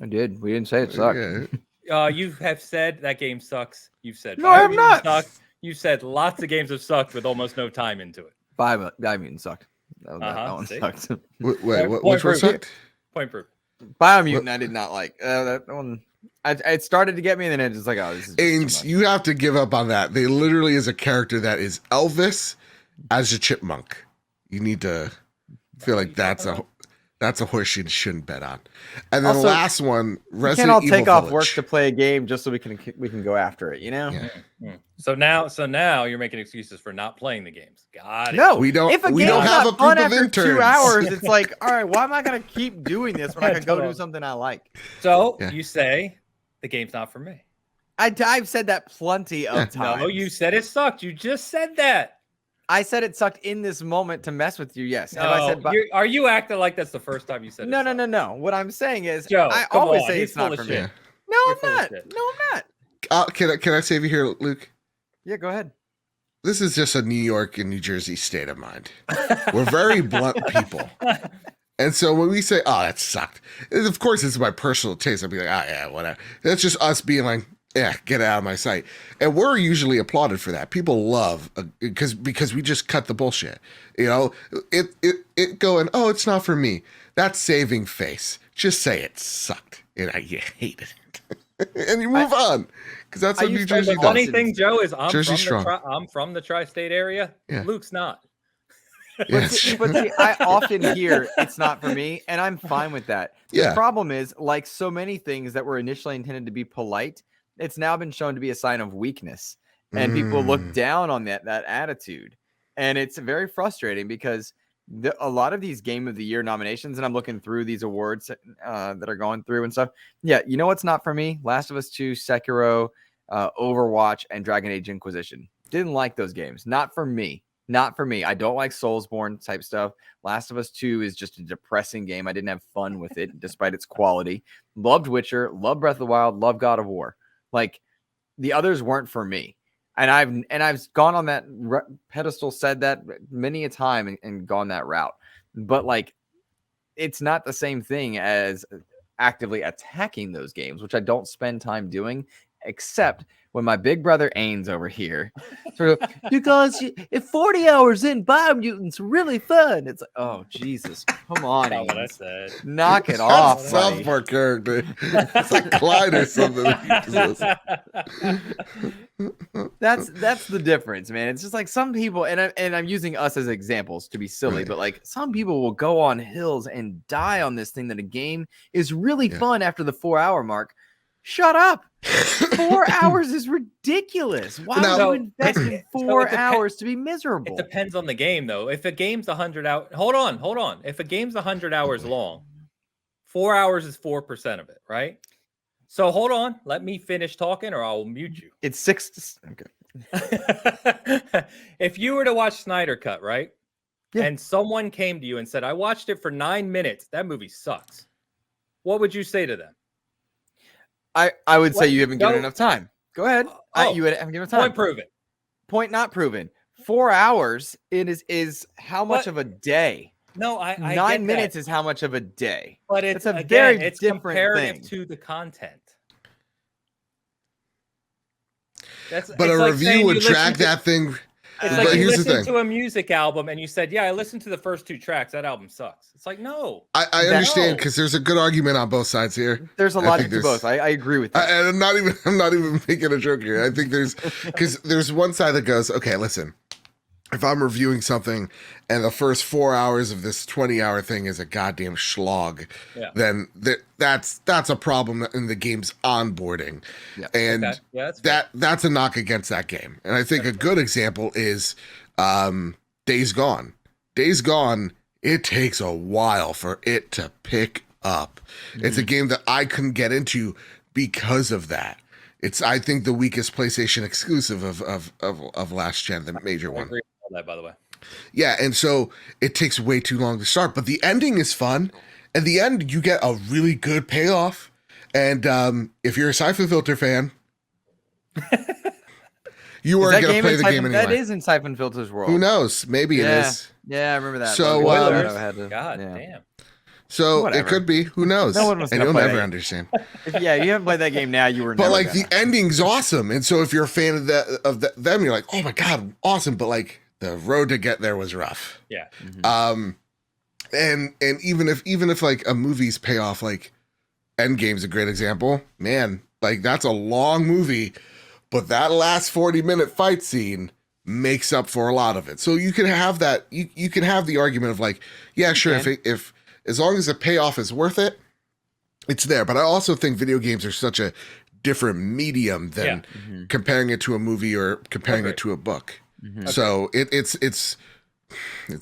I did. We didn't say it sucked. You have said that game sucks. You've said No, I'm Biomutant not. sucks. You've said lots of games have sucked with almost no time into it. Biomutant sucked. That one See? sucked. Wait, Point which one proof. sucked? Point proof. Biomutant, I did not like. That one, it started to get me, and then it just like, oh, this is just too Ains, much. you have to give up on that. They literally is a character that is Elvis as a chipmunk. You need to feel like that's a horse you shouldn't bet on. And then Also, the last one, We Resident can't all Evil take off Village. work to play a game just so we can go after it. You know? Yeah. So now you're making excuses for not playing the games. Got it. No, We don't- If a we game's don't have not a group fun of after interns. 2 hours, it's like, all right, why am I gonna keep doing this when I can go do something I like? So Yeah. you say the game's not for me. I've said that plenty of times. No, you said it sucked. You just said that. I said it sucked in this moment to mess with you. Yes. Have I said? Are you acting like that's the first time you said it? No. What I'm saying is, Joe, I come always on, say he's it's not full for of me. shit. No, You're I'm full of not. shit. No, I'm not. Can I save you here, Luke? Yeah, go ahead. This is just a New York and New Jersey state of mind. We're very blunt people. And so when we say, oh, that sucked, and of course, it's my personal taste. I'd be like, oh, yeah, whatever. That's just us being like, yeah, get out of my sight. And we're usually applauded for that. People love because we just cut the bullshit. You know, it going, oh, it's not for me. That's saving face. Just say it sucked and you hate it. And you move on. Because that's what New Jersey The does. funny thing, Joe, is I'm from the tri-state area. Yeah. Luke's not. Yeah. But see, I often hear it's not for me, and I'm fine with that. Yeah. The problem is, like so many things that were initially intended to be polite, it's now been shown to be a sign of weakness, and people look down on that attitude, and it's very frustrating because a lot of these Game of the Year nominations, and I'm looking through these awards that are going through and stuff. Yeah, you know what's not for me? Last of Us 2, Sekiro, Overwatch, and Dragon Age Inquisition. Didn't like those games. Not for me. Not for me. I don't like Soulsborne type stuff. Last of Us 2 is just a depressing game. I didn't have fun with it despite its quality. Loved Witcher, loved Breath of the Wild, loved God of War. Like the others weren't for me. And I've gone on that pedestal, said that many a time and gone that route. But like it's not the same thing as actively attacking those games, which I don't spend time doing, except when my big brother Ains over here sort of, you guys, if 40 hours in, Biomutant's really fun. It's like, oh, Jesus, come on, That's not what I Ains. said. Knock it That's off, South buddy. Park character. It's like Clyde or something. That's the difference, man. It's just like some people, and I'm using us as examples to be silly, Right. but like some people will go on hills and die on this thing that a game is really fun after the 4-hour mark. Shut up. 4 hours is ridiculous. Why would you invest in 4 hours to be miserable? It depends on the game, though. If a game's 100 hours, hold on. If a game's 100 hours long, 4 hours is 4% of it, right? So hold on, let me finish talking, or I'll mute you. It's 6. Okay. If you were to watch Snyder Cut, right? Yeah. And someone came to you and said, "I watched it for 9 minutes. That movie sucks." What would you say to them? I would say you haven't given enough time. Go ahead. You haven't given time. Point proven. Point not proven. 4 hours is how much of a day? No, I 9 minutes is how much of a day. But it's a very it's different comparative thing. to the content. But it's a like review saying would you drag listen to- that thing. It's But like you here's the listened thing. to a music album and you said, "Yeah, I listened to the first 2 tracks. That album sucks." It's like, no. I understand because there's a good argument on both sides here. There's a I logic think to there's- both. I agree with that. And I'm not even making a joke here. I think there's one side that goes, okay, listen, if I'm reviewing something and the first 4 hours of this 20-hour thing is a goddamn schlog, then that's a problem in the game's onboarding. Yeah. And Okay. Yeah, that's fair. that's a knock against that game. And I think a good example is Days Gone. Days Gone, it takes a while for it to pick up. It's a game that I couldn't get into because of that. It's, I think, the weakest PlayStation exclusive of last gen, the major I one. agree with all that, by the way. Yeah, and so it takes way too long to start, but the ending is fun. At the end, you get a really good payoff. And if you're a Siphon Filter fan, you are going to play the game anyway. That is in Siphon Filter's world. Who knows? Maybe it is. Yeah, I remember that. So, But Spoilers. I had to- God yeah. damn. So Whatever. it could be. Who knows? No one was and gonna you'll play never that. understand. Yeah, you haven't played that game now. You were. But never like gonna. the ending's awesome, and so if you're a fan of them, you're like, oh my god, awesome. But like the road to get there was rough. Yeah. Mhm. And even if like a movie's payoff, like Endgame's a great example. Man, like that's a long movie, but that last 40-minute fight scene makes up for a lot of it. So you can have that. You can have the argument of like, yeah, sure, if as long as the payoff is worth it, it's there. But I also think video games are such a different medium than comparing it to a movie or comparing it to a book. So it's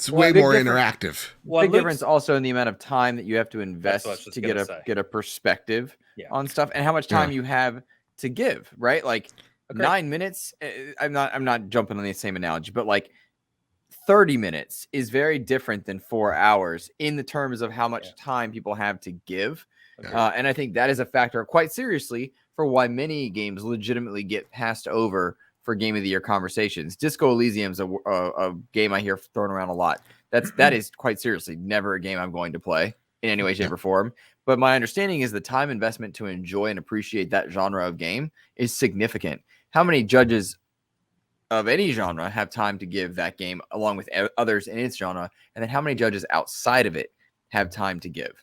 way more interactive. Big difference also in the amount of time that you have to invest to get a perspective on stuff, and how much time you have to give. Right, like 9 minutes. I'm not jumping on the same analogy, but like 30 minutes is very different than 4 hours in the terms of how much time people have to give. And I think that is a factor quite seriously for why many games legitimately get passed over for Game of the Year conversations. Disco Elysium's a game I hear thrown around a lot. That is quite seriously never a game I'm going to play in any way, shape, or form. But my understanding is the time investment to enjoy and appreciate that genre of game is significant. How many judges of any genre have time to give that game along with others in its genre? And then how many judges outside of it have time to give?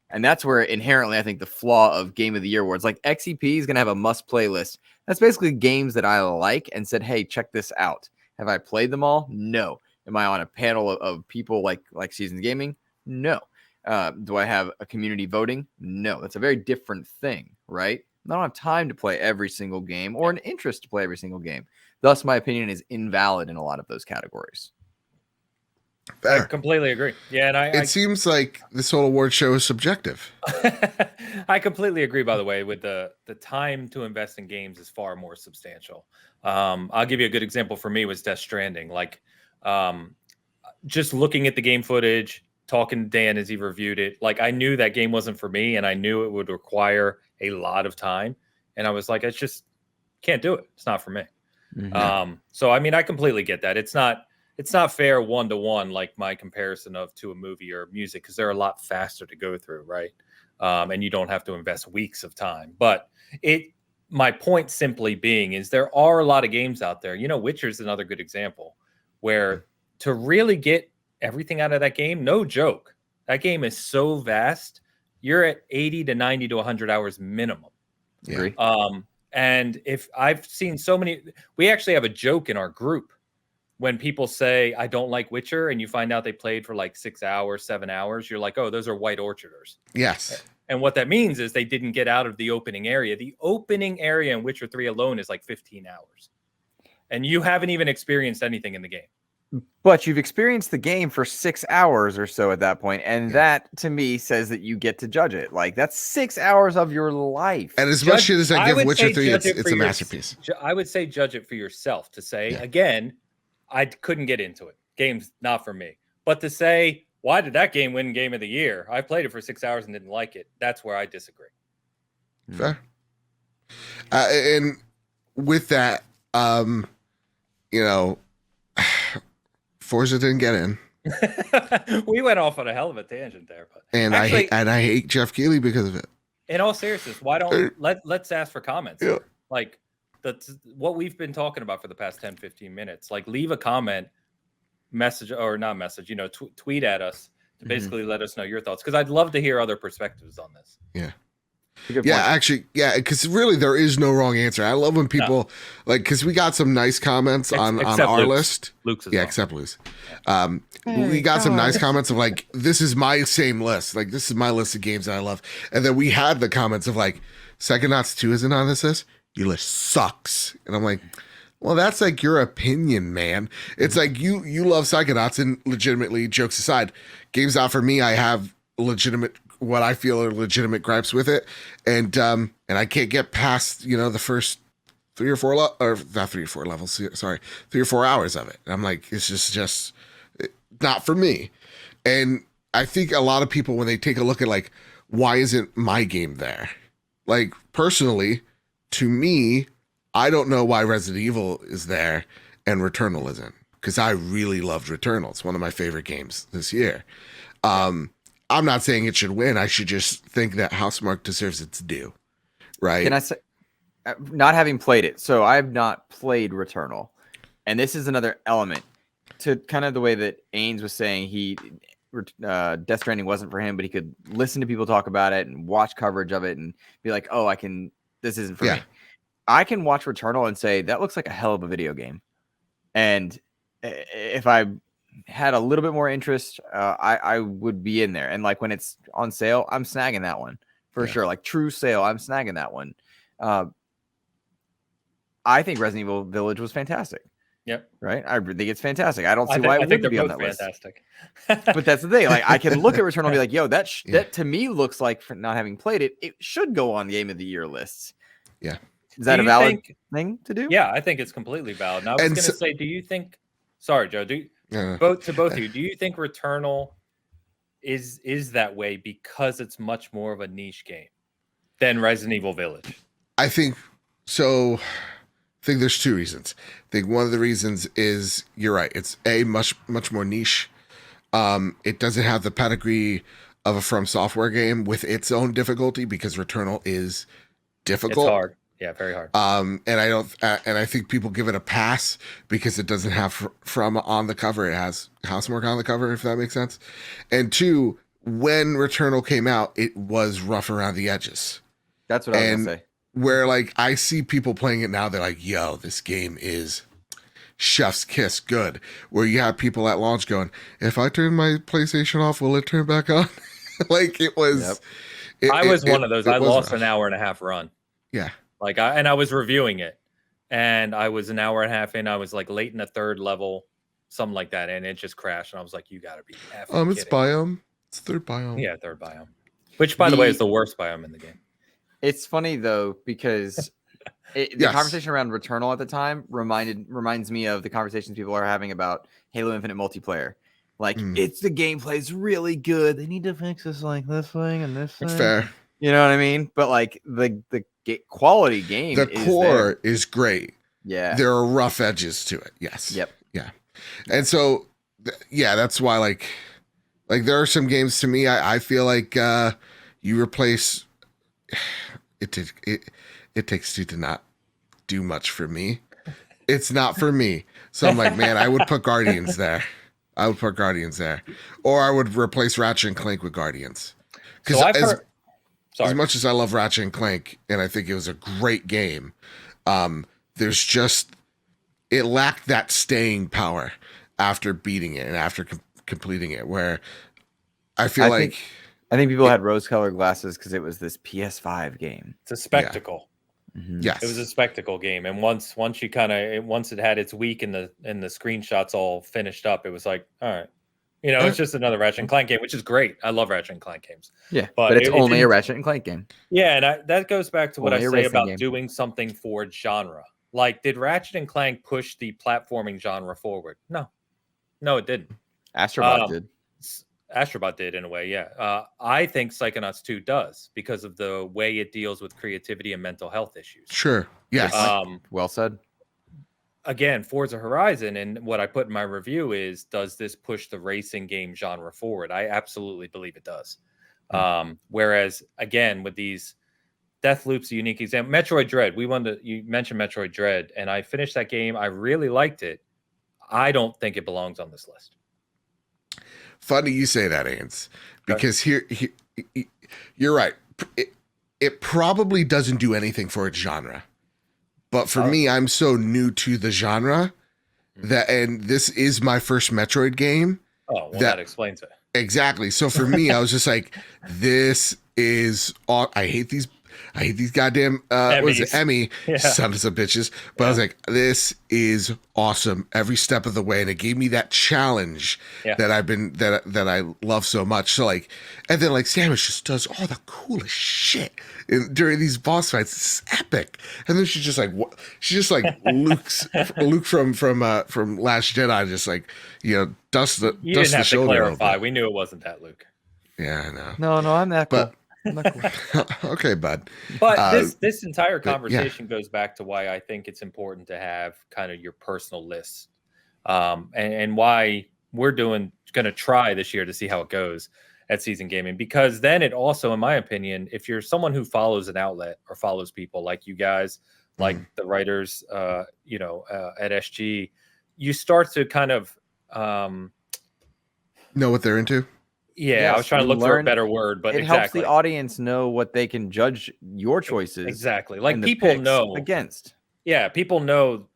And that's where inherently I think the flaw of Game of the Year awards, like XEP is going to have a must play list. That's basically games that I like and said, hey, check this out. Have I played them all? No. Am I on a panel of people like Seasoned Gaming? No. Do I have a community voting? No. That's a very different thing, right? I don't have time to play every single game or an interest to play every single game. Thus, my opinion is invalid in a lot of those categories. Fair. I completely agree. Yeah, and it seems like this whole award show is subjective. I completely agree, by the way, with the time to invest in games is far more substantial. I'll give you a good example for me was Death Stranding. Like just looking at the game footage, talking to Dan as he reviewed it, like I knew that game wasn't for me and I knew it would require a lot of time. And I was like, I just can't do it. It's not for me. So, I mean, I completely get that. It's not fair one-to-one like my comparison to a movie or music because they're a lot faster to go through, right? And you don't have to invest weeks of time. But my point simply being is there are a lot of games out there. You know, Witcher's another good example where to really get everything out of that game, no joke. That game is so vast. You're at 80 to 90 to 100 hours minimum. Yeah. And if I've seen so many, we actually have a joke in our group when people say, I don't like Witcher, and you find out they played for like 6 hours, 7 hours, you're like, oh, those are white orcharders. Yes. And what that means is they didn't get out of the opening area. The opening area in Witcher 3 alone is like 15 hours. And you haven't even experienced anything in the game. But you've experienced the game for 6 hours or so at that point, and that to me says that you get to judge it. Like that's 6 hours of your life. And as much shit as I give Witcher 3, it's a masterpiece. I would say judge it for yourself. To say again, I couldn't get into it. Game's not for me. But to say, why did that game win Game of the Year? I played it for 6 hours and didn't like it. That's where I disagree. Fair. And with that, you know, Forza didn't get in. We went off on a hell of a tangent there, but and actually, I hate Jeff Keighley because of it. In all seriousness, why don't let's ask for comments? Yeah. Like what we've been talking about for the past 10-15 minutes. Like leave a comment, message or not message, you know, tweet at us to basically let us know your thoughts because I'd love to hear other perspectives on this. Yeah. Actually, because really there is no wrong answer. I love when people like because we got some nice comments on our list. Luke's as well. well. Except Luke's. We got some nice comments of like, this is my same list. Like this is my list of games that I love. And then we had the comments of like, Psychonauts 2 isn't on this list. Your list sucks. And I'm like, well, that's like your opinion, man. It's like you love Psychonauts and legitimately, jokes aside, games out for me. I have what I feel are legitimate gripes with it, and I can't get past the first 3 or 4 levels. Sorry, 3 or 4 hours of it. And I'm like, it's just not for me. And I think a lot of people when they take a look at like, why isn't my game there? Like personally, to me, I don't know why Resident Evil is there and Returnal isn't, because I really loved Returnal. It's one of my favorite games this year. I'm not saying it should win. I should just think that Housemarque deserves its due, right? Can I say, not having played it, so I've not played Returnal, and this is another element to kind of the way that Ains was saying Death Stranding wasn't for him, but he could listen to people talk about it and watch coverage of it and be like, oh, this isn't for me. I can watch Returnal and say, that looks like a hell of a video game. And if I had a little bit more interest, I would be in there. And like when it's on sale, I'm snagging that one for sure. Like true sale, I'm snagging that one. I think Resident Evil Village was fantastic. Yep. Right. I think it's fantastic. I don't see why it wouldn't be on that fantastic. list. But that's the thing. Like I can look at Returnal and be like, yo, that to me looks like, for not having played it, it should go on Game of the Year lists. Yeah. Is that a valid thing to do? Yeah, I think it's completely valid. And I was going to say, do you think? Sorry, Joe. Both of you, do you think Returnal is that way because it's much more of a niche game than Resident Evil Village? I think so. I think there's two reasons. I think one of the reasons is you're right. It's much more niche. It doesn't have the pedigree of a From Software game with its own difficulty because Returnal is difficult. It's hard. Yeah, very hard. And I think people give it a pass because it doesn't have From on the cover. It has Housemarque on the cover, if that makes sense. And two, when Returnal came out, it was rough around the edges. That's what I was going to say. Where like I see people playing it now, they're like, yo, this game is chef's kiss good. Where you have people at launch going, if I turn my PlayStation off, will it turn back on? Like it was. Yep. I was one of those. I lost an hour and a half run. Yeah. Like I was reviewing it and I was an hour and a half in. I was like late in the third level, something like that. And it just crashed. And I was like, you gotta be effing it's biome. It's third biome. Yeah, third biome. Which by the way is the worst biome in the game. It's funny though, because the conversation around Returnal at the time reminds me of the conversations people are having about Halo Infinite multiplayer. Like it's the gameplay's really good. They need to fix this like this thing and this thing. Fair. You know what I mean? But like the quality game, the core is great. Yeah, there are rough edges to it. Yes. Yep. Yeah. And so, that's why like there are some games to me. I feel like you replace. It takes two to not do much for me. It's not for me. So I'm like, man, I would put Guardians there. Or I would replace Ratchet and Clank with Guardians. Because as much as I love Ratchet and Clank, and I think it was a great game, there's just it lacked that staying power after beating it and after completing it. Where I think people had rose-colored glasses because it was this PS5 game. It's a spectacle. Yeah. Mm-hmm. Yes, it was a spectacle game, and once it had its week and the screenshots all finished up, it was like, all right, it's just another Ratchet and Clank game, which is great. I love Ratchet and Clank games. Yeah, but it's only a Ratchet and Clank game. Yeah, and that goes back to what I say about doing something for genre. Like, did Ratchet and Clank push the platforming genre forward? No, it didn't. Astrobot did. Astrobot did in a way, yeah. I think Psychonauts 2 does because of the way it deals with creativity and mental health issues. Sure. Yes. Well said. Again, Forza Horizon, and what I put in my review is, does this push the racing game genre forward? I absolutely believe it does. Whereas, again, with these Deathloop's a unique example. Metroid Dread, you mentioned Metroid Dread, and I finished that game. I really liked it. I don't think it belongs on this list. Funny you say that, Ains, because here you're right. It probably doesn't do anything for its genre, but for me, I'm so new to the genre and this is my first Metroid game. Oh, well, that explains it. Exactly. So for me, I was just like, this is all. I hate these goddamn Emmy sons of bitches. But I was like, this is awesome every step of the way, and it gave me that challenge that I love so much. So like, and then like Samus just does all the coolest shit during these boss fights. It's epic. And then she's just like Luke from Last Jedi, just like dust the you didn't have shoulder. To clarify. We knew it wasn't that Luke. Yeah, I know. No, I'm that cool. Okay, bud. But this entire conversation goes back to why I think it's important to have kind of your personal lists, and why we're going to try this year to see how it goes. at Season Gaming, because then it also, in my opinion, if you're someone who follows an outlet or follows people like you guys, like the writers, at SG, you start to kind of know what they're into. Yeah, Yes, I was trying to look for a better word, but it helps the audience know what they can judge your choices. Exactly. Like people know against. Yeah, people know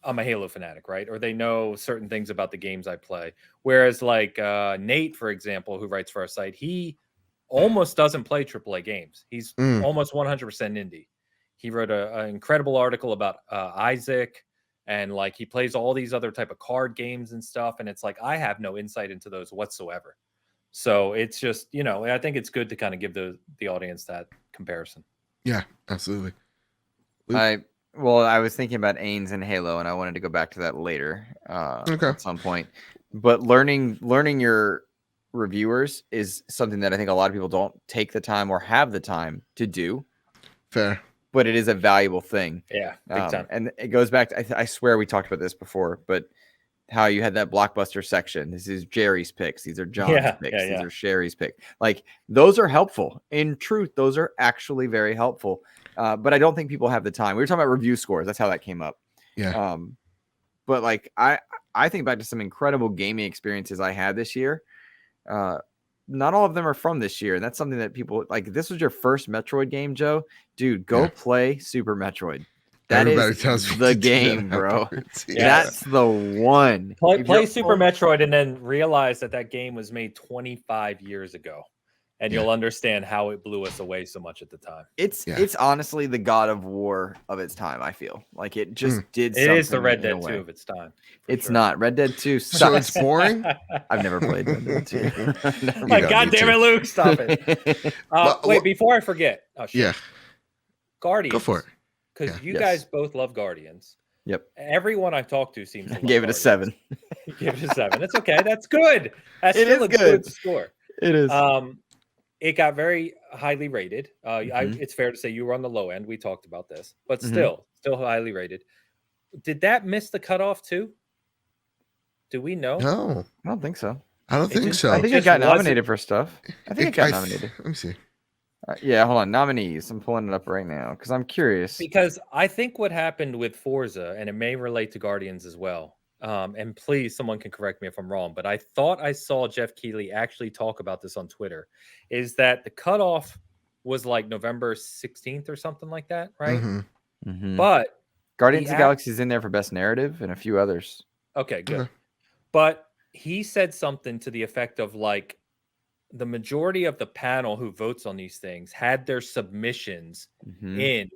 I'm a Halo fanatic, right? Or they know certain things about the games I play. Whereas like Nate, for example, who writes for our site, he almost doesn't play AAA games. He's almost 100% indie. He wrote an incredible article about Isaac, and like he plays all these other type of card games and stuff. And it's like, I have no insight into those whatsoever. So it's just, I think it's good to kind of give the audience that comparison. Yeah, absolutely. I was thinking about Ains and Halo, and I wanted to go back to that later at some point. But learning your reviewers is something that I think a lot of people don't take the time or have the time to do. Fair. But it is a valuable thing. Yeah, big time. And it goes back to, I swear we talked about this before, but how you had that blockbuster section. This is Jerry's picks. These are John's picks. These are Sherry's picks. Like, those are helpful. In truth, those are actually very helpful. But I don't think people have the time. We were talking about review scores. That's how that came up. Yeah. But like, I think back to some incredible gaming experiences I had this year. Not all of them are from this year. And that's something that people like. This was your first Metroid game, Joe. Dude, go play Super Metroid. That is the game, bro. That's the one. Play Super Metroid and then realize that game was made 25 years ago. And you'll understand how it blew us away so much at the time. It's honestly the God of War of its time, I feel. Like it just did something. It is the Red Dead 2 of its time. It's not. Red Dead 2 sucks. So it's boring? I've never played Red Dead 2. Like, God damn it, Luke, stop it. Wait, before I forget. Oh, shit. Yeah. Guardians. Go for it. Because you guys both love Guardians. Yep. Everyone I've talked to seems to gave it a 7. Give it a 7. It's okay. That's good. That's still a good score. It is. It got very highly rated. It's fair to say you were on the low end. We talked about this, but still highly rated. Did that miss the cutoff too? Do we know? No, I don't think so. I don't think so. I think it got nominated for stuff. I think it got nominated. Let me see. Yeah, hold on. Nominees. I'm pulling it up right now because I'm curious. Because I think what happened with Forza, and it may relate to Guardians as well. And please, someone can correct me if I'm wrong, but I thought I saw Jeff Keighley actually talk about this on Twitter, is that the cutoff was like November 16th or something like that, right? But Guardians of the Galaxy is in there for best narrative and a few others. Okay, good. But he said something to the effect of like, the majority of the panel who votes on these things had their submissions in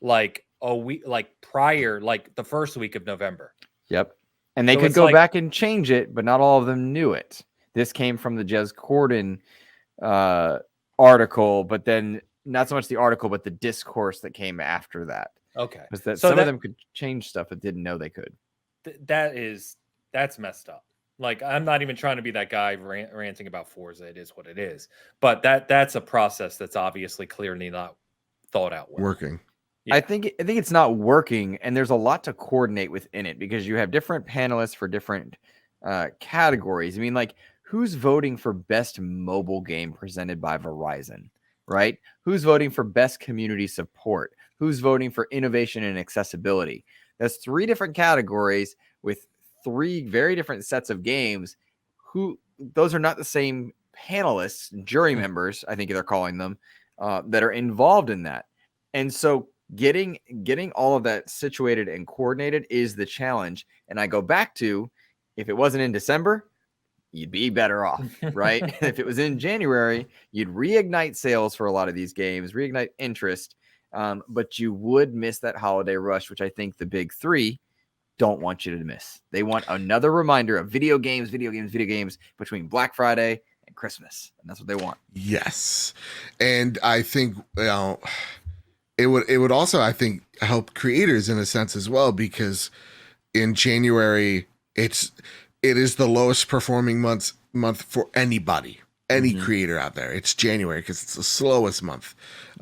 like a week, like prior, like the first week of November. Yep. And they could go back and change it, but not all of them knew it. This came from the Jez Corden article, but then not so much the article, but the discourse that came after that. Okay. Was that some of them could change stuff but didn't know they could. That's messed up. Like, I'm not even trying to be that guy ranting about Forza. It is what it is. But that's a process that's obviously clearly not thought out well. Working. Yeah. I think it's not working, and there's a lot to coordinate within it because you have different panelists for different categories. I mean, like, who's voting for best mobile game presented by Verizon, right? Who's voting for best community support? Who's voting for innovation and accessibility? That's 3 different categories with 3 very different sets of games. Those are not the same panelists, jury members, I think they're calling them, that are involved in that. And so getting all of that situated and coordinated is the challenge. And I go back to, if it wasn't in December, you'd be better off, right? If it was in January, you'd reignite sales for a lot of these games, reignite interest, but you would miss that holiday rush, which I think the big 3 don't want you to miss. They want another reminder of video games between Black Friday and Christmas, and that's what they want. Yes, and I think it would also, I think, help creators in a sense as well, because in January it is the lowest performing month for anybody, any creator out there. It's January because it's the slowest month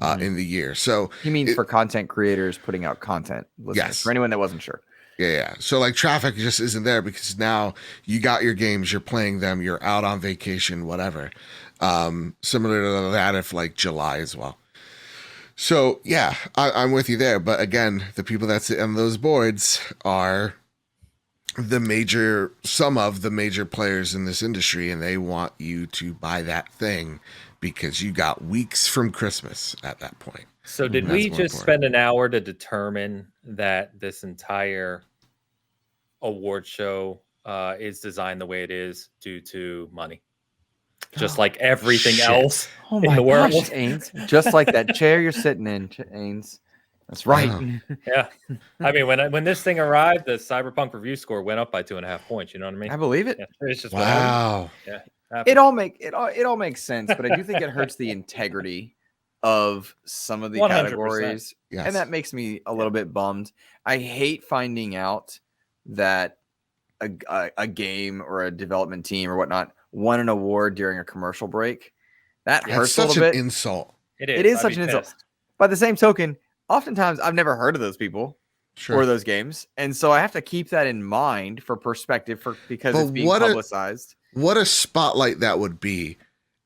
in the year. So he means for content creators putting out content. Yes, for anyone that wasn't sure. Yeah. So like traffic just isn't there because now you got your games, you're playing them, you're out on vacation, whatever. Similar to that of like July as well. So yeah, I'm with you there. But again, the people that sit on those boards are some of the major players in this industry, and they want you to buy that thing because you got weeks from Christmas at that point. So did we just spend an hour to determine that this entire award show is designed the way it is due to money? Just like everything else in the world. Ains. Just like that chair you're sitting in, Ains. That's right. Yeah. I mean, when this thing arrived, the Cyberpunk review score went up by 2.5 points. You know what I mean? I believe it. Yeah, it's just wow. Yeah. It all makes sense, but I do think it hurts the integrity of some of the 100%. Categories. Yes. And that makes me a little bit bummed. I hate finding out that a game or a development team or whatnot won an award during a commercial break. That hurts a little bit. It's such an insult. It is such an insult. By the same token, oftentimes I've never heard of those people or those games. And so I have to keep that in mind for perspective because it's being publicized. What a spotlight that would be.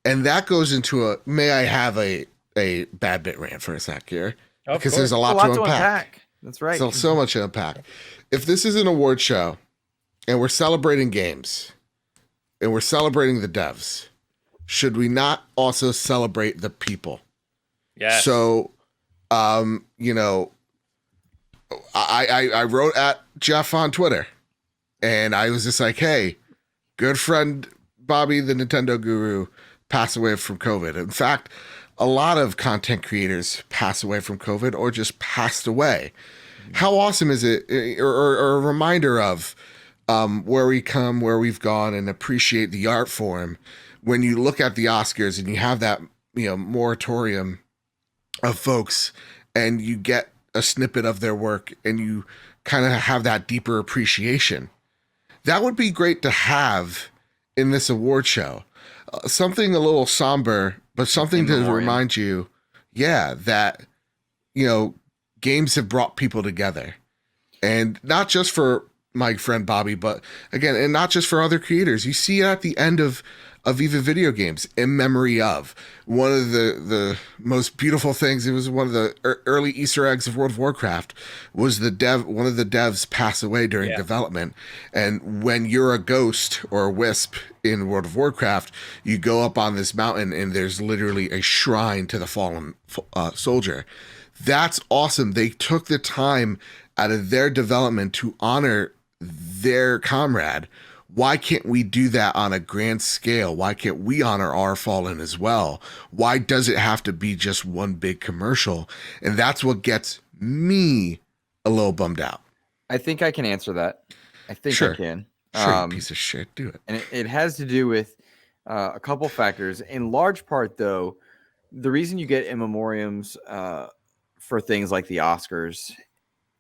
And that goes into may I have a bad bit rant for a sec here? Because there's a lot to unpack. That's right. So much to unpack. If this is an award show and we're celebrating games and we're celebrating the devs, should we not also celebrate the people? Yeah. So, you know, I wrote at Jeff on Twitter and I was just like, hey, good friend Bobby, the Nintendo guru, passed away from COVID. In fact, a lot of content creators pass away from COVID or just passed away. How awesome is it, or a reminder of where we come, where we've gone, and appreciate the art form when you look at the Oscars and you have that, you know, moratorium of folks and you get a snippet of their work and you kind of have that deeper appreciation. That would be great to have in this award show. Something a little somber, but something to remind you, that, you know, games have brought people together. And not just for my friend Bobby, but again, and not just for other creators. You see it at the end of even video games, in memory of one of the most beautiful things. It was one of the early Easter eggs of World of Warcraft was one of the devs passed away during development. And when you're a ghost or a wisp in World of Warcraft, you go up on this mountain and there's literally a shrine to the fallen soldier. That's awesome. They took the time out of their development to honor their comrade. Why can't we do that on a grand scale? Why can't we honor our fallen as well? Why does it have to be just one big commercial? And that's what gets me a little bummed out. I think I can answer that. I think I can. Sure, you piece of shit. Do it. And it has to do with a couple factors. In large part, though, the reason you get in memoriams for things like the Oscars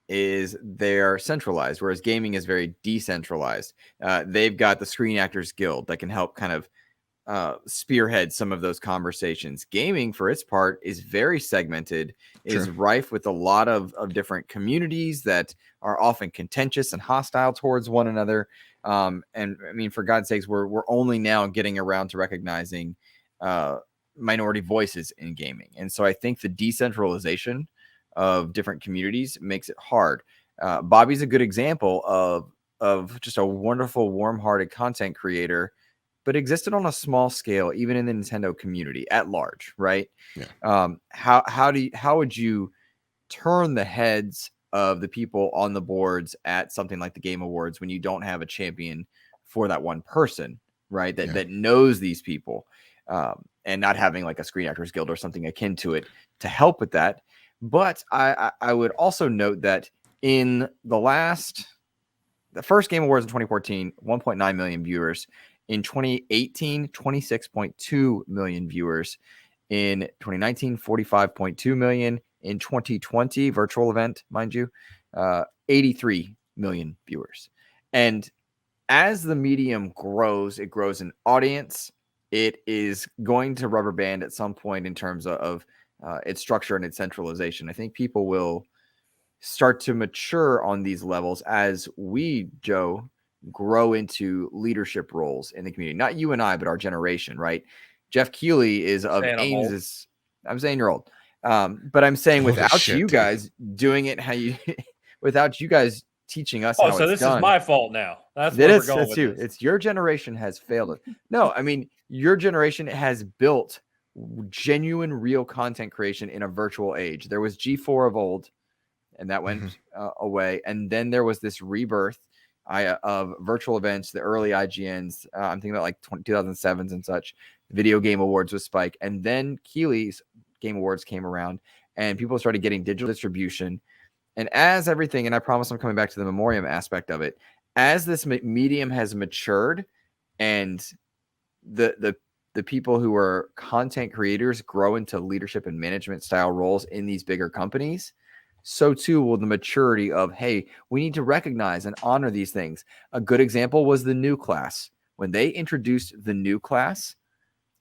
is they're centralized, whereas gaming is very decentralized. They've got the Screen Actors Guild that can help kind of spearhead some of those conversations. Gaming, for its part, is very segmented, is rife with a lot of different communities that are often contentious and hostile towards one another. And I mean, for God's sakes, we're only now getting around to recognizing minority voices in gaming. And so I think the decentralization of different communities makes it hard. Bobby's a good example of just a wonderful, warm-hearted content creator, but existed on a small scale, even in the Nintendo community at large, right? Yeah. How would you turn the heads of the people on the boards at something like the Game Awards when you don't have a champion for that one person, right? That knows these people, and not having like a Screen Actors Guild or something akin to it to help with that. But I would also note that in the first Game Awards in 2014, 1.9 million viewers. In 2018, 26.2 million viewers. In 2019, 45.2 million. In 2020, virtual event, mind you, 83 million viewers. And as the medium grows, it grows in audience. It is going to rubber band at some point in terms of its structure and its centralization. I think people will start to mature on these levels as we, Joe, grow into leadership roles in the community. Not you and I, but our generation, right? Jeff Keighley is of Saying I'm old. Ames's. I'm saying you're old. But I'm saying Holy without shit, you dude. guys doing it how you, without you guys teaching us Oh, how so it's this done. is my fault now. That's It where we're is. going That's with you. this. It's your generation has failed it. No, I mean your generation has built genuine, real content creation in a virtual age. There was G4 of old, and that went away, and then there was this rebirth of virtual events, the early IGNs. I'm thinking about like 2007s and such. Video Game Awards with Spike, and then Keighley's Game Awards came around, and people started getting digital distribution. And as everything, and I promise I'm coming back to the memoriam aspect of it, as this medium has matured, and the people who are content creators grow into leadership and management style roles in these bigger companies, so too will the maturity of, hey, we need to recognize and honor these things. A good example was the new class. When they introduced the new class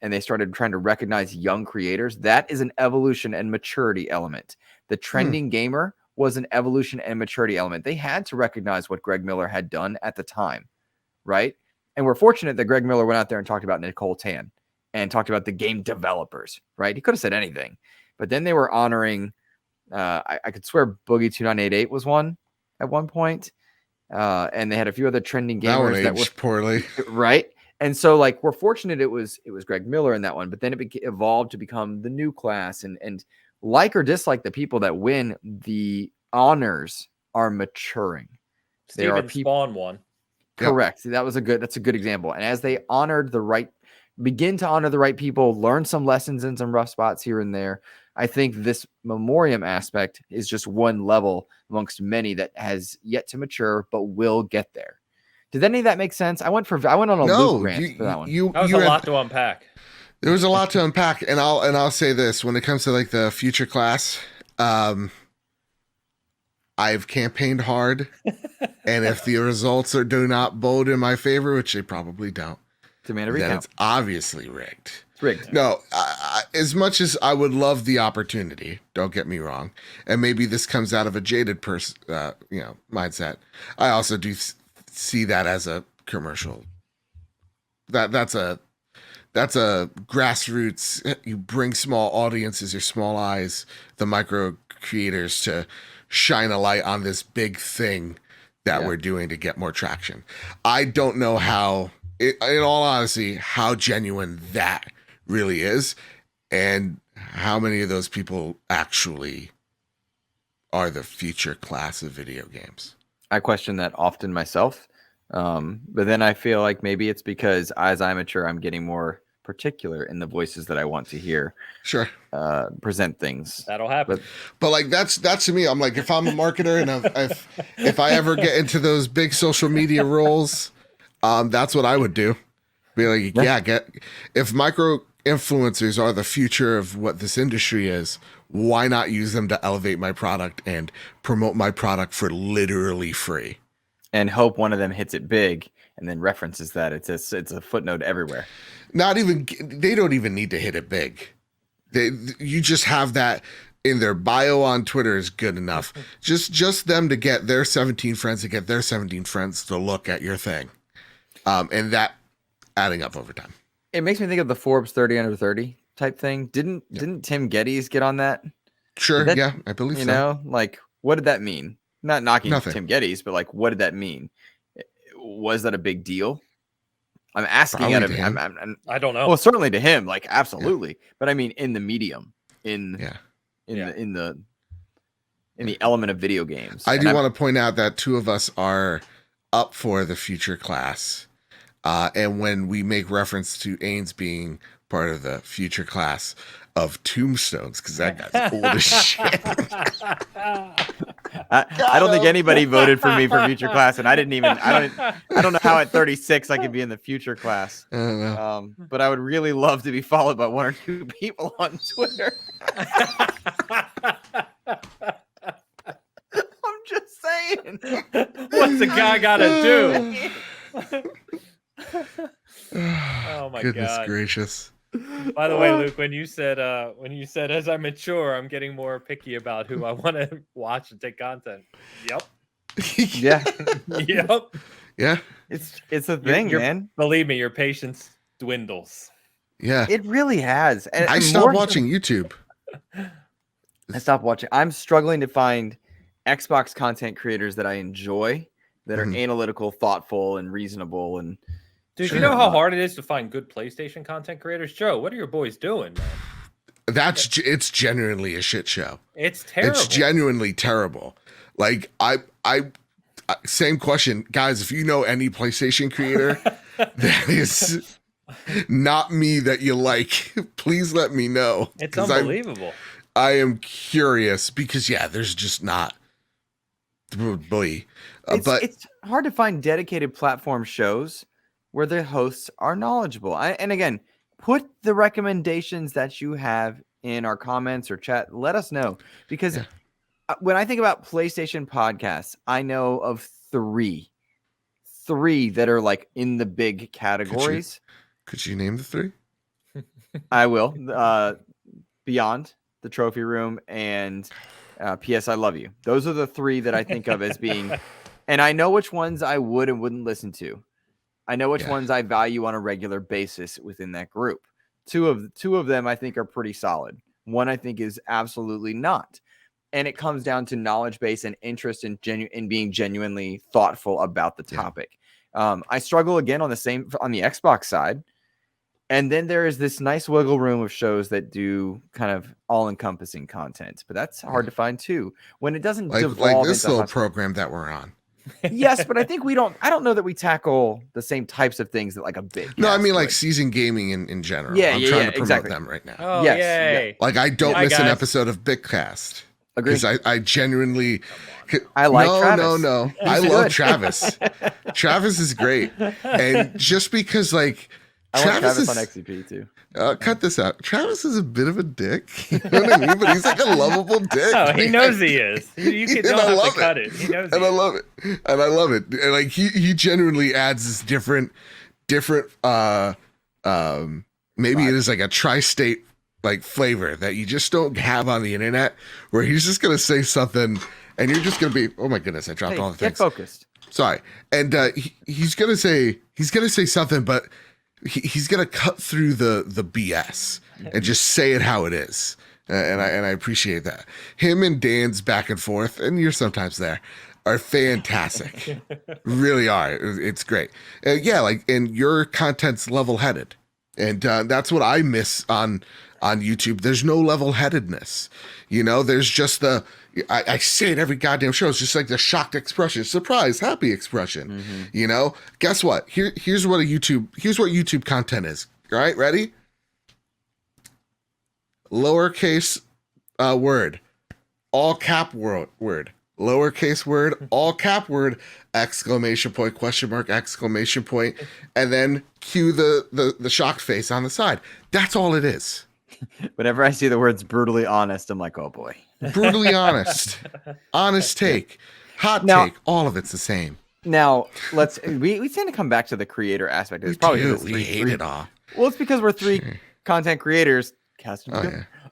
and they started trying to recognize young creators, that is an evolution and maturity element. The trending gamer was an evolution and maturity element. They had to recognize what Greg Miller had done at the time, right? And we're fortunate that Greg Miller went out there and talked about Nicole Tan and talked about the game developers, right? He could have said anything, but then they were honoring, I could swear Boogie 2988 was one at one point. And they had a few other trending gamers that were poorly, right? And so, like, we're fortunate it was Greg Miller in that one, but then it evolved to become the new class, and like or dislike the people that win, the honors are maturing. There are Steven Spawn one. Correct. Yep. That's a good example. And as they begin to honor the right people, learn some lessons in some rough spots here and there, I think this memoriam aspect is just one level amongst many that has yet to mature, but will get there. Did any of that make sense? I went on a Luke rant for that one. That was a lot to unpack. There was a lot to unpack, and I'll say this: when it comes to like the future class, I've campaigned hard, and if the results do not bode in my favor, which they probably don't, demand a recount. Then it's obviously rigged. It's rigged. No, as much as I would love the opportunity, don't get me wrong, and maybe this comes out of a jaded person, mindset. I also do see that as a commercial. That's a grassroots. You bring small audiences, your small eyes, the micro creators to shine a light on this big thing that we're doing to get more traction. I don't know how, in all honesty, how genuine that really is, and how many of those people actually are the future class of video games. I question that often myself, but then I feel like maybe it's because as I mature, I'm getting more particular in the voices that I want to hear. Sure. Present things. That'll happen. But like that's to me. I'm like, if I'm a marketer and if I ever get into those big social media roles, that's what I would do. Be like, if micro influencers are the future of what this industry is, why not use them to elevate my product and promote my product for literally free? And hope one of them hits it big and then references that. It's a footnote everywhere. They don't even need to hit it big. You just have that in their bio on Twitter is good enough. Just them to get their 17 friends to get their 17 friends to look at your thing. And that adding up over time. It makes me think of the Forbes 30 under 30 type thing. Didn't Tim Geddes get on that? Sure. I believe so. You know, like, what did that mean? Not knocking Nothing. Tim Geddes, but like, what did that mean? Was that a big deal? I'm asking out of him. I don't know. Well, certainly to him, like, absolutely. But I mean, in the medium, in the element of video games. I do want to point out that two of us are up for the future class. And when we make reference to Ains being part of the future class of Tombstones, because that guy's old as shit. I don't think anybody voted for me for future class, and I don't know how at 36 I could be in the future class. I don't know. But I would really love to be followed by one or two people on Twitter. I'm just saying. What's a guy gotta do? Oh my Goodness God. gracious. By the way, Luke, when you said as I mature, I'm getting more picky about who I want to watch and take content. Yep. Yeah. Yep. Yeah. It's a thing, man. Believe me, your patience dwindles. Yeah. It really has. And I stopped watching YouTube. I stopped watching. I'm struggling to find Xbox content creators that I enjoy, that are analytical, thoughtful, and reasonable. And dude, you know how hard it is to find good PlayStation content creators? Joe, what are your boys doing, man? It's genuinely a shit show. It's terrible. It's genuinely terrible. Like I same question, guys. If you know any PlayStation creator that is not me that you like, please let me know. It's unbelievable. I am curious because there's just not. Boy, but it's hard to find dedicated platform shows where the hosts are knowledgeable. And again, put the recommendations that you have in our comments or chat. Let us know, because when I think about PlayStation podcasts, I know of three that are like in the big categories. Could you name the three? I will. Beyond, The Trophy Room, and P.S. I Love You. Those are the three that I think of as being, and I know which ones I would and wouldn't listen to. I know which ones I value on a regular basis within that group. Two of them I think are pretty solid. One I think is absolutely not. And it comes down to knowledge base and interest in being genuinely thoughtful about the topic. I struggle again on the Xbox side. And then there is this nice wiggle room of shows that do kind of all-encompassing content, but that's hard to find too. When it doesn't devolve like this into little program that we're on. Yes, but I think I don't know that we tackle the same types of things that like a big. No, I mean like season gaming in general. Yeah, I'm trying to promote them right now. Oh, yes. Yay. Yeah. Like I don't miss an episode of Bitcast. Because I genuinely I like Travis. No. I love Travis. Travis is great. And just because like I want Travis on XCP too. Cut this out. Travis is a bit of a dick. You know what I mean? But he's like a lovable dick. Oh, he knows he is. You don't have to cut it. He knows and I love it. And I love it. And like he genuinely adds this different maybe it is like a tri-state like flavor that you just don't have on the internet, where he's just gonna say something and you're just gonna be, oh my goodness, I dropped all the things. Get focused. Sorry. And he's gonna say something, but he's gonna cut through the BS and just say it how it is. And I appreciate that. Him and Dan's back and forth, and you're sometimes there, are fantastic. Really are. It's great. And your content's level-headed. And that's what I miss on YouTube. There's no level-headedness. There's just I say it every goddamn show. It's just like the shocked expression, surprise, happy expression. Mm-hmm. Guess what? Here's what YouTube content is. All right, ready? Lowercase word, all cap word, lowercase word, all cap word, exclamation point, question mark, exclamation point, and then cue the shocked face on the side. That's all it is. Whenever I see the words brutally honest, I'm like, oh boy. Brutally honest. Honest take. Hot take. All of it's the same. Now, we tend to come back to the creator aspect. It's probably we hate it all. Well, it's because we're three content creators.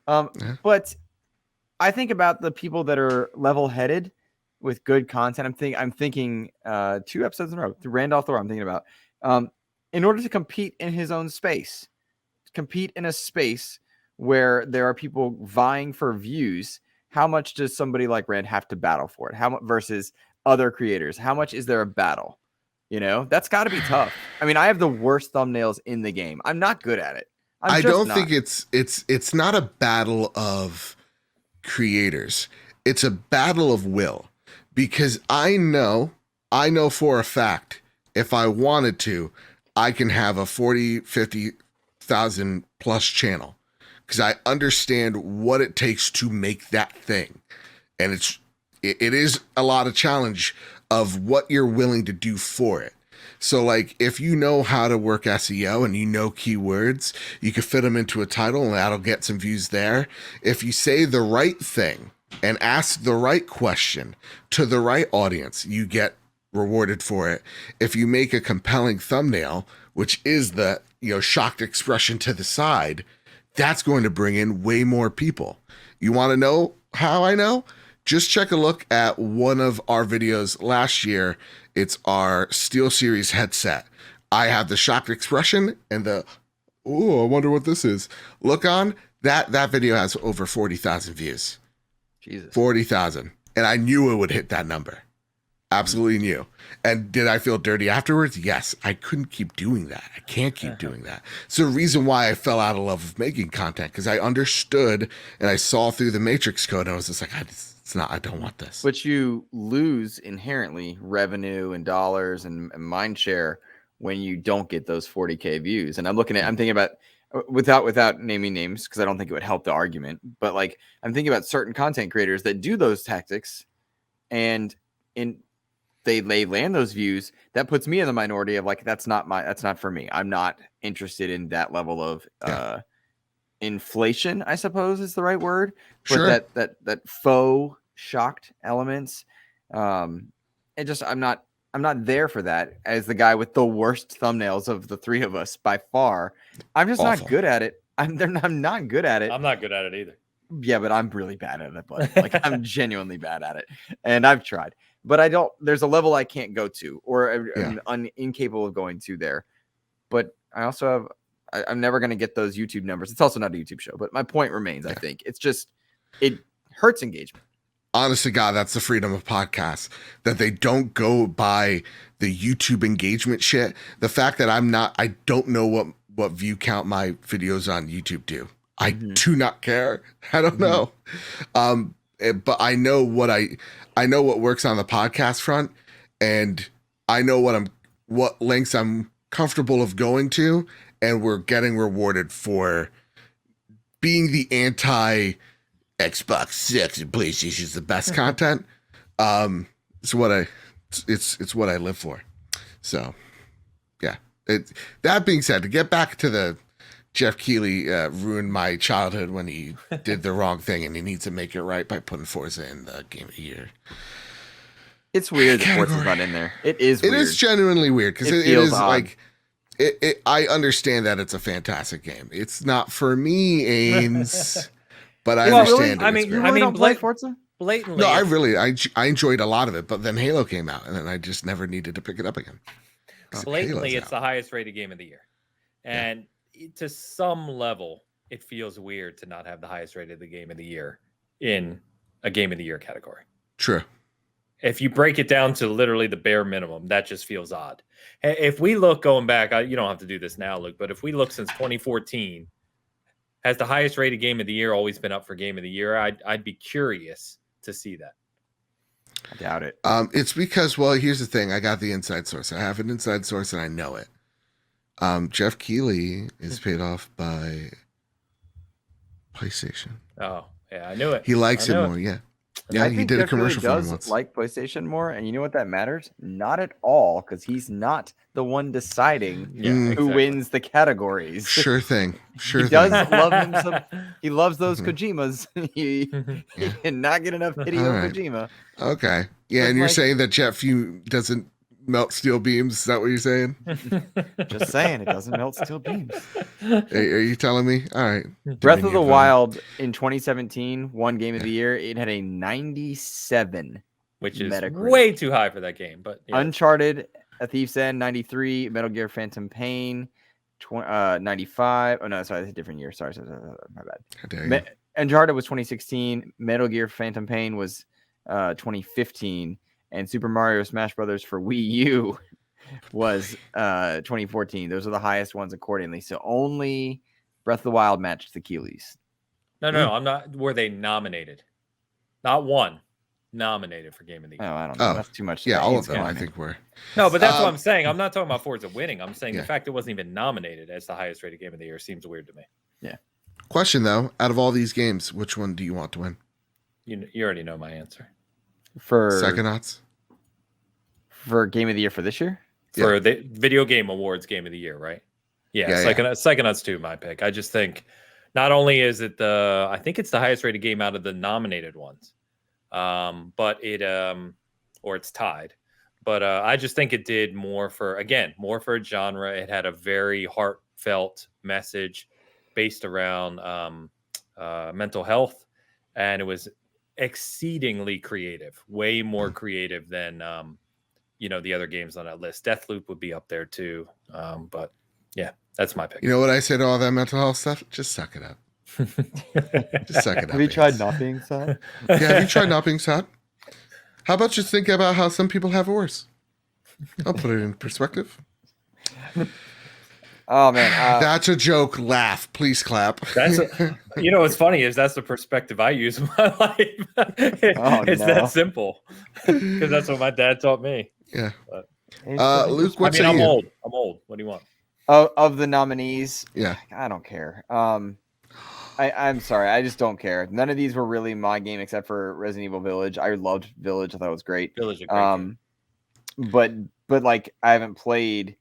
But I think about the people that are level-headed with good content. I'm thinking 2 episodes in a row. Randolph Thor, I'm thinking about. In order to compete in his own space, compete in a space where there are people vying for views, how much does somebody like Rand have to battle for it? How much versus other creators? How much is there a battle? That's got to be tough. I mean, I have the worst thumbnails in the game. I'm not good at it. I don't think it's not a battle of creators. It's a battle of will, because I know for a fact, if I wanted to, I can have a 50,000 plus channel, because I understand what it takes to make that thing. And it is a lot of challenge of what you're willing to do for it. So like, if you know how to work SEO and you know keywords, you can fit them into a title and that'll get some views there. If you say the right thing and ask the right question to the right audience, you get rewarded for it. If you make a compelling thumbnail, which is the shocked expression to the side, that's going to bring in way more people. You want to know how I know? Just check a look at one of our videos last year. It's our SteelSeries headset. I have the shocked expression and the I wonder what this is. Look on that video has over 40,000 views. Jesus. 40,000. And I knew it would hit that number. Absolutely knew. And did I feel dirty afterwards? Yes. I couldn't keep doing that. I can't keep doing that. It's the reason why I fell out of love with making content, because I understood and I saw through the matrix code and I was just like, I don't want this. But you lose inherently revenue and dollars and mind share when you don't get those 40K views. And I'm thinking about without naming names, because I don't think it would help the argument, but like I'm thinking about certain content creators that do those tactics and they land those views. That puts me in the minority of like, that's not for me. I'm not interested in that level of inflation, I suppose is the right word. But Sure. that faux shocked elements. And just I'm not there for that as the guy with the worst thumbnails of the three of us by far. I'm just Awful. not good at it. I'm not good at it. I'm not good at it either. Yeah, but I'm really bad at it, buddy. Like I'm genuinely bad at it. And I've tried. But there's a level I can't go to, or I'm incapable of going to there. But I also I'm never going to get those YouTube numbers. It's also not a YouTube show, but my point remains. I think it's just, it hurts engagement. Honest to God, that's the freedom of podcasts, that they don't go by the YouTube engagement shit. The fact that I don't know what view count my videos on YouTube do. I do not care. I don't know. But I know what works on the podcast front, and I know what lengths I'm comfortable of going to, and we're getting rewarded for being the anti Xbox 6 and PlayStation is the best content. It's what I live for. So yeah. That being said, to get back to the Jeff Keighley ruined my childhood when he did the wrong thing, and he needs to make it right by putting Forza in the Game of the Year. It's weird that Forza's not in there. It is weird. It is genuinely weird, because it is odd. like I understand that it's a fantastic game. It's not for me, Ains, but I understand it. I mean, don't play Forza? Blatantly. No, I enjoyed a lot of it, but then Halo came out, and then I just never needed to pick it up again. Blatantly, it's the highest rated game of the year. And to some level, it feels weird to not have the highest rated game of the year in a game of the year category. True. If you break it down to literally the bare minimum, that just feels odd. If we look going back, you don't have to do this now, Luke, but if we look since 2014, has the highest rated game of the year always been up for game of the year? I'd be curious to see that. I doubt it. It's because, well, here's the thing. I got the inside source. I have an inside source, and I know it. Jeff Keighley is paid off by PlayStation. Oh, yeah, I knew it. He likes it more, yeah. Yeah, he did a commercial for him once. Like PlayStation more, and you know what that matters? Not at all, because he's not the one deciding who wins the categories. Sure thing. He does love him some. He loves those Kojimas. He cannot get enough Hideo Kojima. Okay. Yeah, and you're saying that Jeff doesn't melt steel beams? Is that what you're saying? Just saying, it doesn't melt steel beams. Are you telling me? All right. Breath of the Wild in 2017 won Game of the Year. It had a 97, which is Metacritic. Way too high for that game. But Uncharted, A Thief's End, 93. Metal Gear Phantom Pain, 95. Oh no, sorry, that's a different year. Sorry, my bad. Uncharted was 2016. Metal Gear Phantom Pain was 2015. And Super Mario Smash Brothers for Wii U was 2014. Those are the highest ones accordingly. So only Breath of the Wild matched the Keighleys. No, I'm not. Were they nominated? Not one. Nominated for Game of the Year. Oh, I don't know. That's too much. Yeah, all of them, I think, were. No, but that's what I'm saying. I'm not talking about Forza winning. I'm saying the fact it wasn't even nominated as the highest rated Game of the Year seems weird to me. Yeah. Question, though. Out of all these games, which one do you want to win? You already know my answer. For Psychonauts? For Game of the Year for this year? For the Video Game Awards Game of the Year, right? Yeah. Psychonauts 2, my pick. I just think not only is it I think it's the highest rated game out of the nominated ones, but or it's tied. But I just think it did more for a genre. It had a very heartfelt message based around mental health, and it was exceedingly creative, way more creative than the other games on that list. Deathloop would be up there too, but yeah, That's my pick. You know what I say to all that mental health stuff? Just suck it up. Just suck it up. Have you tried not being sad? Yeah, have you tried not being sad? How about just think about how some people have it worse? I'll put it in perspective. Oh man, That's a joke. Laugh, please clap. What's funny is that's the perspective I use in my life. It's that simple because that's what my dad taught me. Yeah. But, Luke, what say I'm you? old. I'm old. What do you want? of the nominees, Yeah, I don't care. I'm sorry, I just don't care. None of these were really my game except for Resident Evil Village. I loved Village. I thought it was great. Village, a great game. But like I haven't played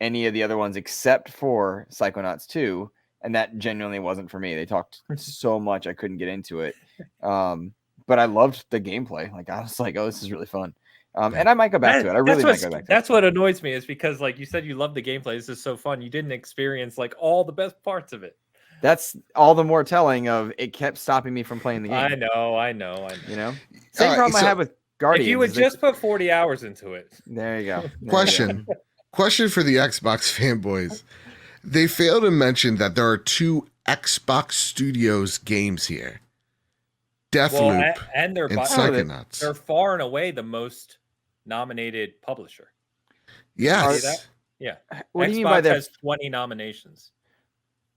any of the other ones except for Psychonauts 2, and that genuinely wasn't for me. They talked so much I couldn't get into it. But I loved the gameplay. Like I was like, oh, this is really fun. And I might go back to it. I really might go back to it. That's what annoys me is because like you said you love the gameplay. This is so fun. You didn't experience like all the best parts of it. That's all the more telling of it kept stopping me from playing the game. I know. You know? Same problem I had with Guardians. If you would just put 40 hours into it. There you go. Question for the Xbox fanboys. They fail to mention that there are 2 Xbox Studios games here. Deathloop and Psychonauts. They're far and away the most nominated publisher. Yes. Yeah. What Xbox do you mean by that? Has 20 nominations.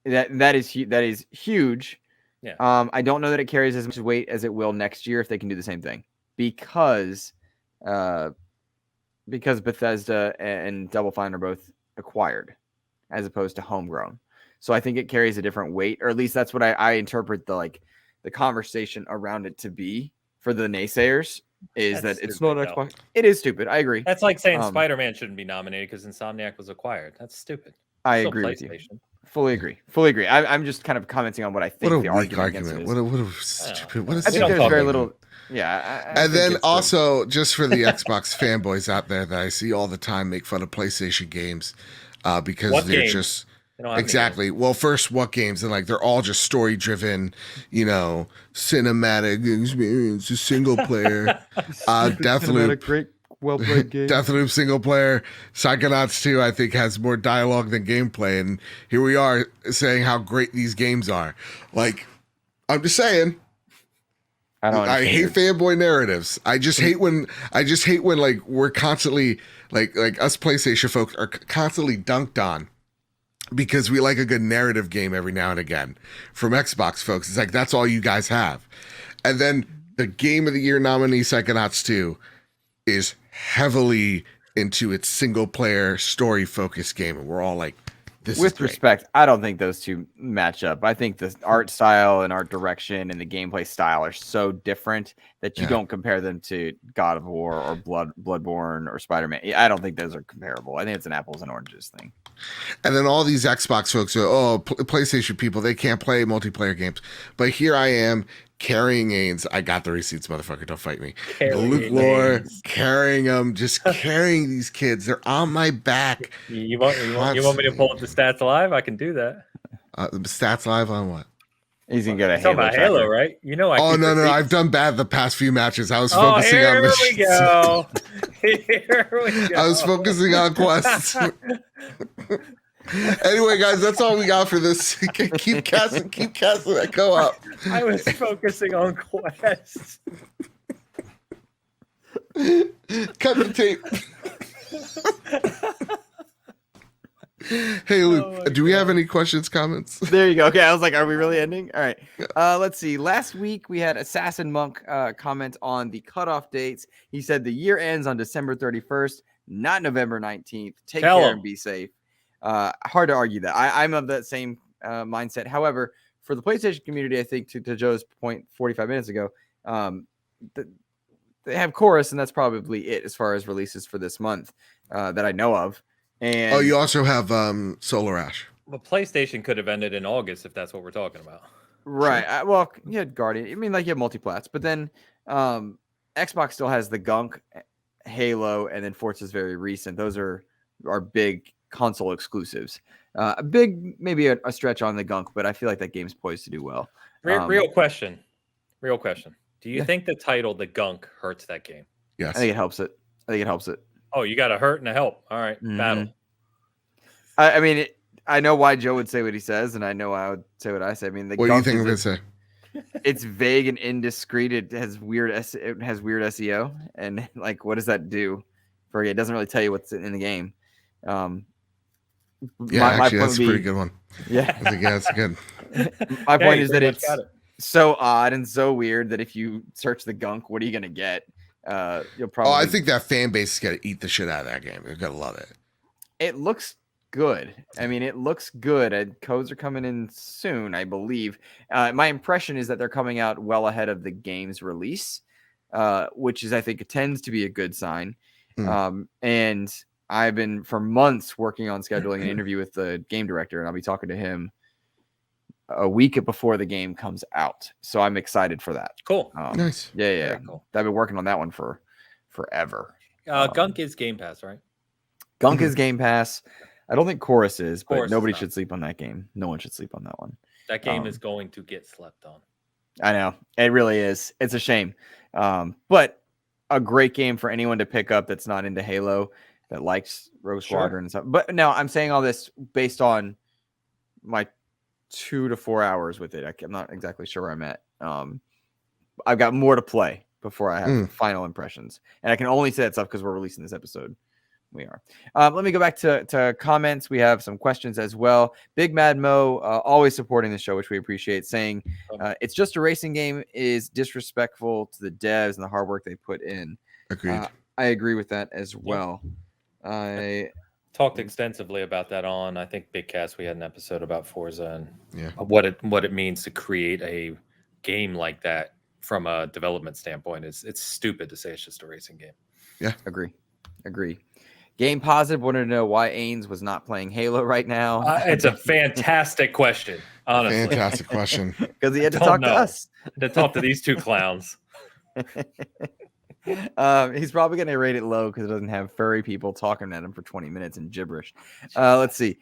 That is huge. Yeah. I don't know that it carries as much weight as it will next year if they can do the same thing, because Bethesda and Double Fine are both acquired as opposed to homegrown. So I think it carries a different weight, or at least that's what I interpret the conversation around it to be for the naysayers. Is that it's not Xbox? It is stupid. I agree. That's like saying Spider-Man shouldn't be nominated because Insomniac was acquired. That's stupid. I agree with you. Fully agree. I'm just kind of commenting on what I think the argument. What a stupid. What a I think there's very little. Yeah. And then also, just for the Xbox fanboys out there that I see all the time make fun of PlayStation games because they're just exactly. Well, first, what games? And they're all just story driven, cinematic experience, single player. Deathloop, great, well played game. Deathloop single player. Psychonauts 2, I think, has more dialogue than gameplay. And here we are saying how great these games are. I'm just saying. I hate fanboy narratives. I just hate when we're constantly like us PlayStation folks are constantly dunked on because we like a good narrative game every now and again. From Xbox folks, it's that's all you guys have. And then the Game of the Year nominee Psychonauts 2 is heavily into its single player story focused game, and we're all like, this with is great. Respect, I don't think those two match up. I think the art style and art direction and the gameplay style are so different that you don't compare them to God of War or Bloodborne or Spider-Man. I don't think those are comparable. I think it's an apples and oranges thing. And then all these Xbox folks are, PlayStation people, they can't play multiplayer games. But here I am carrying Ains. I got the receipts, motherfucker. Don't fight me. Luke Lore, carrying them, just carrying these kids. They're on my back. You want me to pull up the stats live? I can do that. The stats live on what? He's gonna get a Halo. About Halo, right? Oh no! I've done bad the past few matches. I was focusing on missions. Here we go. I was focusing on quests. Anyway, guys, that's all we got for this. keep casting that co-op. I was focusing on quests. Cut the tape. Hey, Luke, do we have any questions, comments? There you go. Okay, I was like, are we really ending? All right. Let's see. Last week, we had Assassin Monk comment on the cutoff dates. He said the year ends on December 31st, not November 19th. Take care and be safe. Hard to argue that. I'm of that same mindset. However, for the PlayStation community, I think to Joe's point 45 minutes ago, they have Chorus, and that's probably it as far as releases for this month that I know of. And you also have Solar Ash. Well, PlayStation could have ended in August if that's what we're talking about. Right. Well, you had Guardian. I mean, you have multiplats, but then Xbox still has the Gunk, Halo, and then Forza's very recent. Those are big console exclusives. Maybe a stretch on the Gunk, but I feel like that game's poised to do well. Real question. Do you think the title, The Gunk, hurts that game? Yes. I think it helps it. Oh, you got a hurt and a help. All right. Battle. I mean, I know why Joe would say what he says, and I know I would say what I say. I mean, What do you think I'm gonna say? It's vague and indiscreet. It has weird SEO, and like, what does that do? For it doesn't really tell you what's in the game. Actually, that's a pretty good one. Yeah, I think that's good. My point is that it's so odd and so weird that if you search the gunk, what are you gonna get? You'll probably. Oh, I think that fan base is gonna eat the shit out of that game. They're gonna love it. It looks good. I mean, it looks good. Codes are coming in soon, I believe. My impression is that they're coming out well ahead of the game's release, which is, I think, it tends to be a good sign. And I've been for months working on scheduling an interview with the game director, and I'll be talking to him a week before the game comes out. So I'm excited for that. Cool. Nice. Yeah. Very cool. I've been working on that one for forever. Gunk is Game Pass, right? Gunk is Game Pass. I don't think Chorus is, but Chorus nobody is not. should sleep on that game. No one should sleep on that one. That game is going to get slept on. I know. It really is. It's a shame. But a great game for anyone to pick up that's not into Halo, that likes Rogue Squadron and stuff. But now I'm saying all this based on my 2 to 4 hours with it. I'm not exactly sure where I'm at. I've got more to play before I have final impressions. And I can only say that stuff because we're releasing this episode. We are. Let me go back to comments. We have some questions as well. Big Mad Mo, always supporting the show, which we appreciate, saying it's just a racing game is disrespectful to the devs and the hard work they put in. Agreed. I agree with that as well. I talked extensively about that on, I think, Big Cast. We had an episode about Forza and what it means to create a game like that from a development standpoint. It's stupid to say it's just a racing game. Yeah, agree. Game Positive wanted to know why Ains was not playing Halo right now. It's a fantastic question, honestly. Fantastic question. Because he had to talk to us. To talk to these two clowns. He's probably going to rate it low because it doesn't have furry people talking at him for 20 minutes in gibberish. Let's see.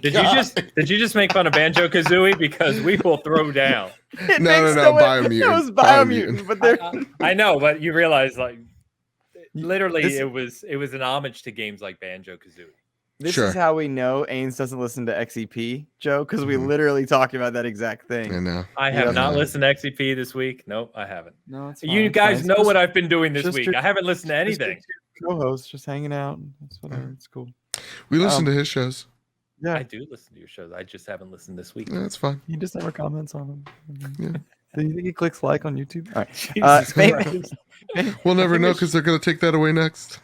Did you just make fun of Banjo Kazooie? Because we will throw down. No, Biomutant. It was Biomutant, but they're... I know, but you realize, like, literally, it was an homage to games like Banjo Kazooie. This is how we know Ains doesn't listen to XEP, Joe, because we literally talking about that exact thing. I know. I have not listened to XEP this week. Nope, I haven't. No, it's fine. You guys know what I've been doing this week. I haven't listened to anything. Co-host, just hanging out. That's whatever. It's cool. We listen to his shows. Yeah, I do listen to your shows. I just haven't listened this week. Yeah, that's fine. He just never comments on them. Yeah. Do you think he clicks like on YouTube? All right. We'll never know because they're going to take that away next.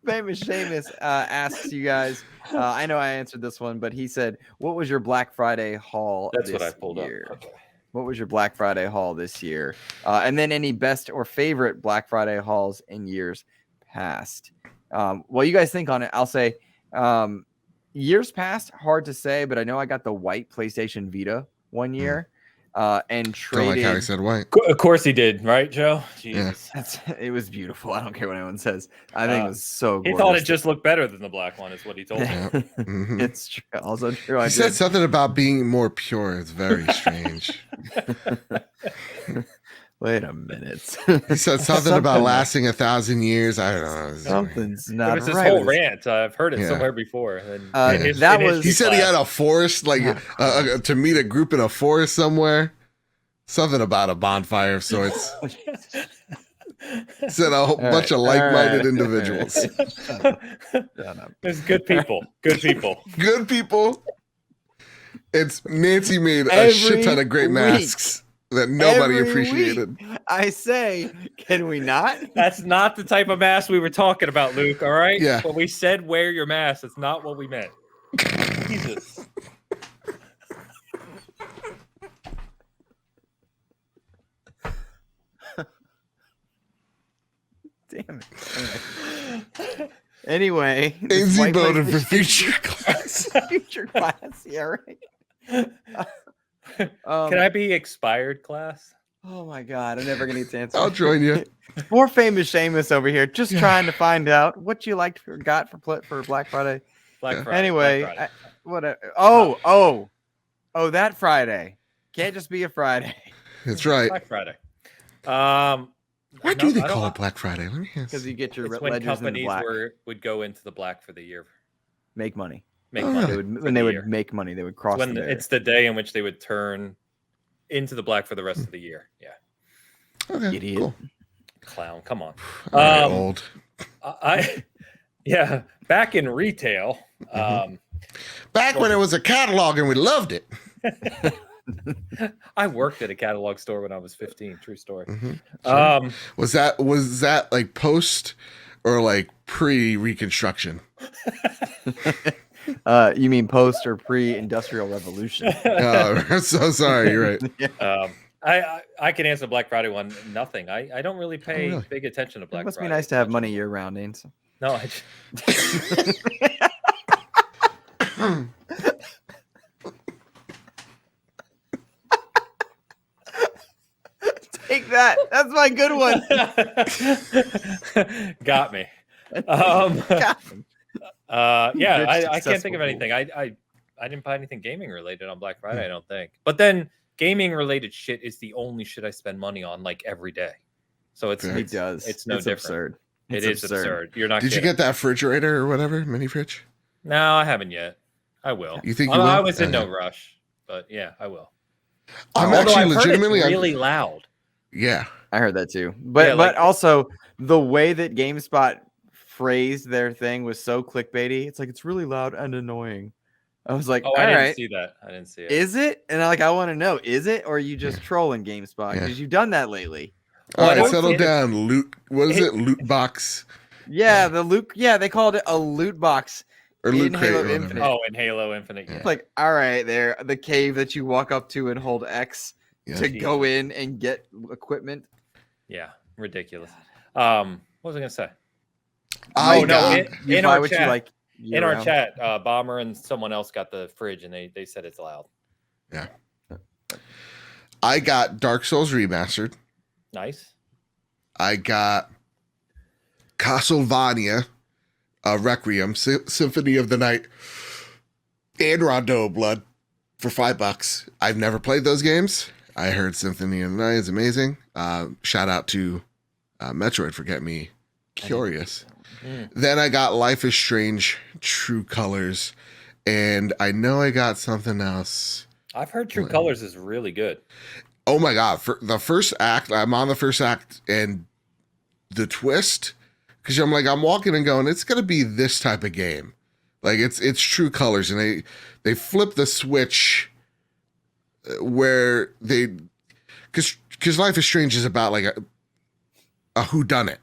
Famous Seamus asks you guys. I know I answered this one, but he said, "What was your Black Friday haul?" That's what I pulled year? up. Okay. What was your Black Friday haul this year? And then any best or favorite Black Friday hauls in years past. Well, you guys think on it. I'll say years past, hard to say, but I know I got the white PlayStation Vita one year and traded. Like how he said white. Of course he did, right, Joe? Jesus. Yeah. It was beautiful. I don't care what anyone says. I think it was so good. He thought it just looked better than the black one, is what he told me. Mm-hmm. It's true. Also true. He said something about being more pure. It's very strange. Wait a minute. He said something about lasting 1,000 years. I don't know. Something's not It was his right. whole rant. I've heard it somewhere before. And that was. He said he had a forest, like to meet a group in a forest somewhere. Something about a bonfire of sorts. Said a whole bunch of like-minded individuals. There's good people. Good people. Good people. It's Nancy made a shit ton of great masks that nobody appreciated. I say, can we not? That's not the type of mask we were talking about, Luke. All right. Yeah. When we said wear your mask, that's not what we meant. Jesus. Damn it. Anyway. AZ voted for future class. Future class. Yeah, right. Can I be expired class? Oh my God. I'm never going to get to answer. I'll join you. More famous Seamus over here. Just trying to find out what you liked or got for Black Friday. Black Friday. Anyway. Black Friday. That Friday. Can't just be a Friday. That's right. Black Friday. Why do they call it Black Friday? Let me ask. Because you get your It's when ledgers in the companies black. would go into the black for the year. Make money. Make Oh, money. really? When they would make money, they would cross When the barrier. it's the day in which they would turn into the black for the rest of the year. Yeah. Okay, Idiot. cool. Clown, come on. All right, old. Yeah, back in retail. Back when it was a catalog and we loved it. I worked at a catalog store when I was 15. True story. Sure. Was that like post or like pre-reconstruction? You mean post or pre-industrial revolution? I'm so sorry. You're right. I can answer the Black Friday one. Nothing. I don't really pay really? big attention to Black It must Friday. be nice to have money year round, Ains. No, Take that. That's my good one. got me. Yeah, I can't think of anything. I didn't buy anything gaming related on Black Friday, I don't think. But then gaming related shit is the only shit I spend money on like every day. So it's no different. Absurd. It is absurd. You're not. Did you get that refrigerator or whatever mini fridge? No, I haven't yet. I will. You think you will? I was in no rush, but yeah, I will. I'm Although actually I've heard legitimately it's really loud. Yeah. I heard that too. But also the way that GameSpot phrased their thing was so clickbaity. It's like it's really loud and annoying. I was like, I didn't see that. I didn't see it. Is it? And I want to know, is it, or are you just trolling GameSpot? Because you've done that lately. All right, settle down. Loot. What is it? Loot box. Yeah, the loot. Yeah, they called it a loot box Or loot crate. Halo Or whatever. Infinite. Oh, in Halo Infinite. Yeah. It's like, all right, there, the cave that you walk up to and hold X to go in and get equipment. Yeah, ridiculous. What was I gonna say? In our chat, in our chat, Bomber and someone else got the fridge, and they said it's loud. Yeah. I got Dark Souls Remastered. Nice. I got Castlevania, Requiem, Symphony of the Night, and Rondo of Blood for $5. I've never played those games. I heard Symphony of the Night is amazing. Shout out to Metroid for getting me curious. Then I got Life is Strange, True Colors, and I know I got something else. I've heard True Colors is really good. Oh my God. For the first act, I'm on the first act, and the twist, because I'm walking and going, it's going to be this type of game. Like it's True Colors, and they flip the switch where because Life is Strange is about like a whodunit.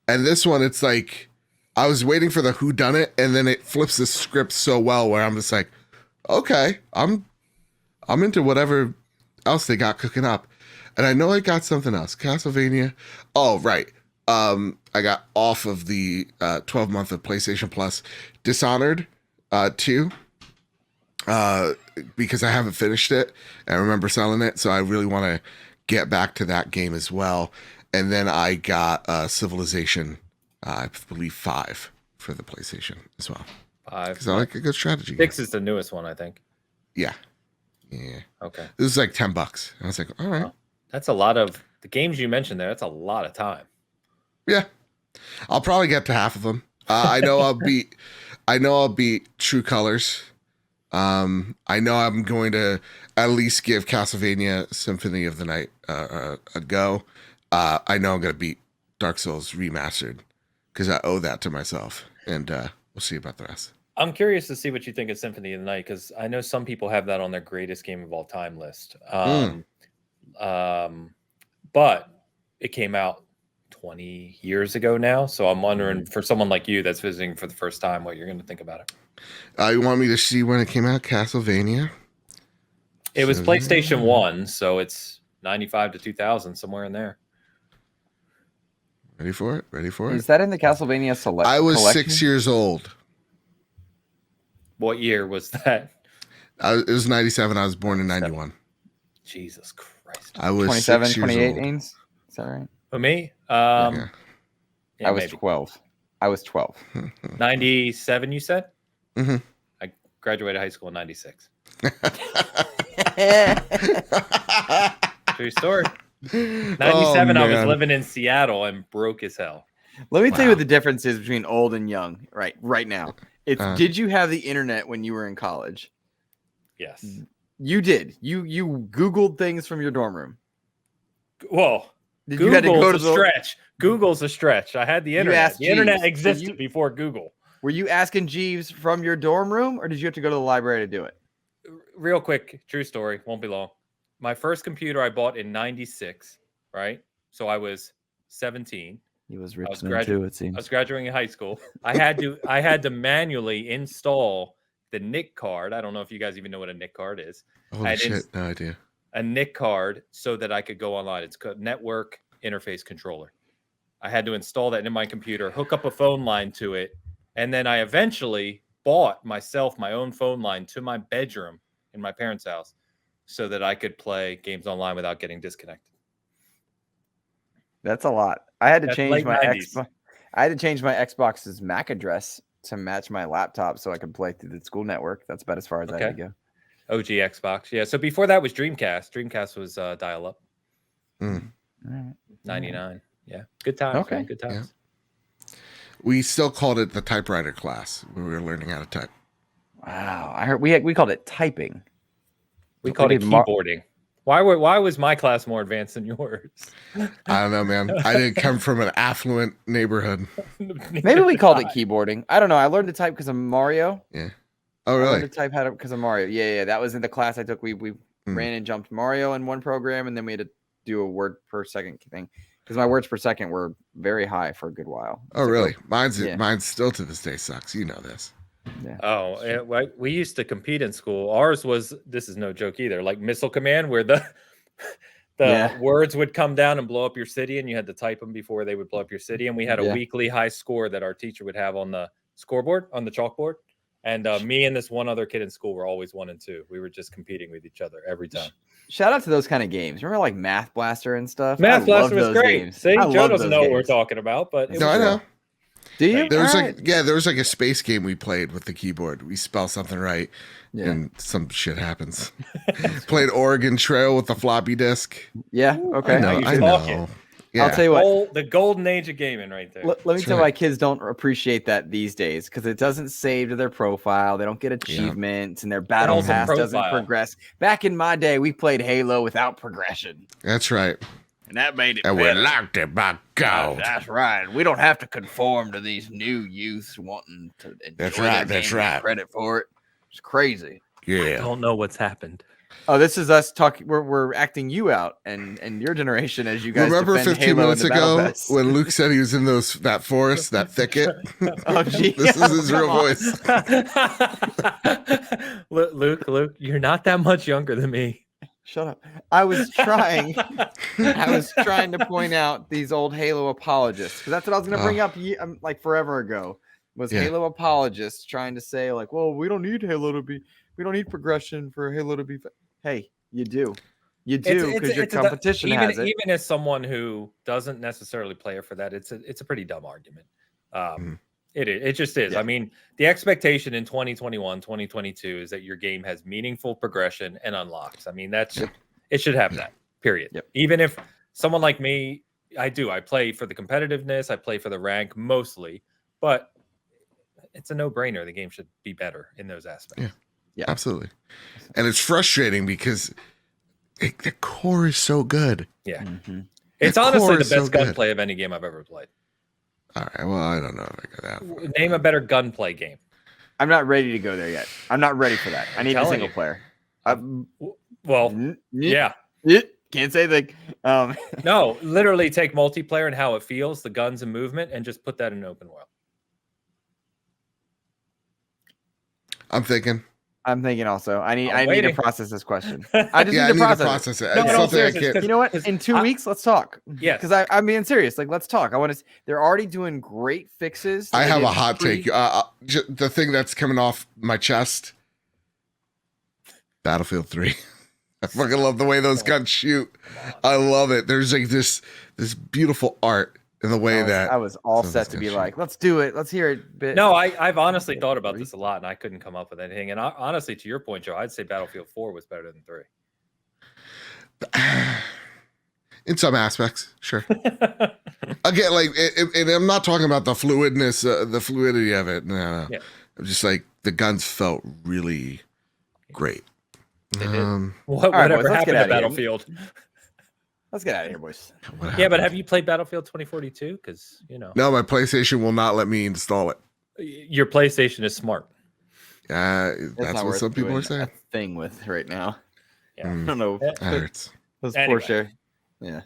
And this one, it's like, I was waiting for the whodunit, and then it flips the script so well where I'm just like, okay, I'm into whatever else they got cooking up. And I know I got something else. Castlevania. Oh, right. I got off of the 12-month of PlayStation Plus Dishonored 2 because I haven't finished it. I remember selling it, so I really want to get back to that game as well. And then I got Civilization, I believe 5 for the PlayStation as well. 5. Because I like a good strategy. 6 is the newest one, I think. Yeah. Okay. This is like $10. And I was like, all right. Well, that's a lot of the games you mentioned there. That's a lot of time. Yeah. I'll probably get to half of them. I know I'll beat True Colors. I know I'm going to at least give Castlevania Symphony of the Night a go. I know I'm going to beat Dark Souls Remastered because I owe that to myself, and we'll see about the rest. I'm curious to see what you think of Symphony of the Night, because I know some people have that on their greatest game of all time list. But it came out 20 years ago now, so I'm wondering for someone like you that's visiting for the first time, what you're going to think about it. You want me to see when it came out? Castlevania? It was PlayStation 1, so it's 95 to 2000, somewhere in there. Ready for it? Is that in the Castlevania Select? I was collection? 6 years old. What year was that? It was 97. I was born in 91. Jesus Christ. I was 27, 6 years 28, old. Ains? Is that right? For me? Yeah. I was 12. 97, you said? Mm-hmm. I graduated high school in 96. True story. 97, I was living in Seattle and broke as hell. Let me tell you what the difference is between old and young. Right now, it's did you have the internet when you were in college? Yes, you did. You Googled things from your dorm room. Well, you had to go to the stretch. Google's a stretch. I had the internet. The internet existed before Google. Were you asking Jeeves from your dorm room, or did you have to go to the library to do it? Real quick, true story. Won't be long. My first computer I bought in 96, right? So I was 17. He was rich then too, it seems. I was graduating high school. I had to manually install the NIC card. I don't know if you guys even know what a NIC card is. Holy shit, no idea. A NIC card so that I could go online. It's called Network Interface Controller. I had to install that in my computer, hook up a phone line to it, and then I eventually bought myself my own phone line to my bedroom in my parents' house so that I could play games online without getting disconnected. That's a lot. I had to change my Xbox. I had to change my Xbox's MAC address to match my laptop so I could play through the school network. That's about as far as I had to go. OG Xbox. Yeah. So before that was Dreamcast. Dreamcast was dial-up. 99. Yeah. Good times. Okay. Man. Good times. Yeah. We still called it the typewriter class when we were learning how to type. Wow. I heard we called it typing. We called it keyboarding. Why was my class more advanced than yours? I don't know, man. I didn't come from an affluent neighborhood. Maybe we called it keyboarding. I don't know. I learned to type because of Mario. Yeah. Oh, really? I learned to type because of Mario. Yeah. That was in the class I took. We ran and jumped Mario in one program, and then we had to do a word per second thing because my words per second were very high for a good while. Oh, really? Mine's still to this day sucks. You know this. Yeah. Oh, we used to compete in school. Ours was, this is no joke either, like Missile Command, where the words would come down and blow up your city, and you had to type them before they would blow up your city. And we had a weekly high score that our teacher would have on the scoreboard, on the chalkboard. And me and this one other kid in school were always 1 and 2. We were just competing with each other every time. Shout out to those kind of games. Remember like Math Blaster and stuff? Math Blaster was great. Games. See, Joe doesn't know what we're talking about, but I know. Do you? There was like a space game we played with the keyboard. We spell something right, and some shit happens. Played Oregon Trail with the floppy disk. Yeah. Okay. I know. Yeah. I'll tell you what. The golden age of gaming, right there. Let me tell you why kids don't appreciate that these days, because it doesn't save to their profile. They don't get achievements, and their battle pass doesn't progress. Back in my day, we played Halo without progression. That's right. And that made it and better. We liked it by God. That's right. We don't have to conform to these new youths wanting to enjoy That's right. Credit for it. It's crazy. Yeah. I don't know what's happened. Oh, this is us talking. We're acting you out and your generation as you guys remember 15 Halo minutes ago when Luke said he was in that forest, that thicket. Oh, gee. This is his real voice. Luke, you're not that much younger than me. Shut up. I was trying to point out these old Halo apologists, because that's what I was going to bring up like forever ago, was Halo apologists trying to say like, well, we don't need we don't need progression for Halo to be. Hey, you do because your competition has it. Even as someone who doesn't necessarily play it for that, it's a pretty dumb argument. It just is. Yeah. I mean, the expectation in 2021, 2022 is that your game has meaningful progression and unlocks. I mean, it should have that, period. Yep. Even if someone like me, I play for the competitiveness, I play for the rank mostly, but it's a no-brainer. The game should be better in those aspects. Yeah, absolutely. And it's frustrating because the core is so good. Yeah. Mm-hmm. It's honestly the best gunplay of any game I've ever played. All right. Well, I don't know if I got that. Name a better gunplay game. I'm not ready to go there yet. I'm not ready for that. I need a single player. Yeah. Can't say that. No, literally take multiplayer and how it feels, the guns and movement, and just put that in open world. I'm thinking also. I need to process this question. I just need to process it. No, you know what? In 2 weeks, let's talk. Yeah, because I'm being serious. Like, let's talk. I want to. They're already doing great fixes. I have a hot take. The thing that's coming off my chest. Battlefield 3. I fucking love the way those guns shoot. I love it. There's like this beautiful art in the way I was all set to be like, let's do it. Let's hear it. But no, I've honestly thought about this a lot, and I couldn't come up with anything. And honestly, to your point, Joe, I'd say Battlefield 4 was better than 3. In some aspects, sure. Again, like, and I'm not talking about the fluidity of it. No. Yeah. I'm just like, the guns felt really great. They did. right, Whatever boys, let's happened get to outta here. Battlefield? Let's get out of here, boys. Yeah, but have you played Battlefield 2042? Because No, my PlayStation will not let me install it. your PlayStation is smart. That's not what worth some people doing are saying. a thing with right now. Yeah. I don't know. That hurts. Those Anyway. poor share. Yeah.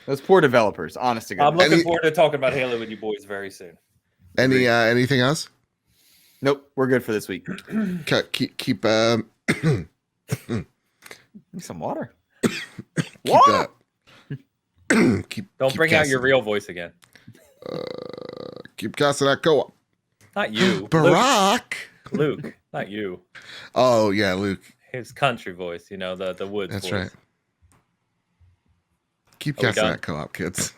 Those poor developers, honest to I'm God. looking forward to talking about Halo with you boys very soon. Anything else? Nope, we're good for this week. Keep Need some water. Don't bring out your real voice again. Keep casting that co-op. Not you. Barack. Luke, not you. Oh yeah, Luke. His country voice, the woods That's voice. right. Keep Are we casting done? that co-op, kids.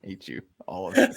Hate you, all of you.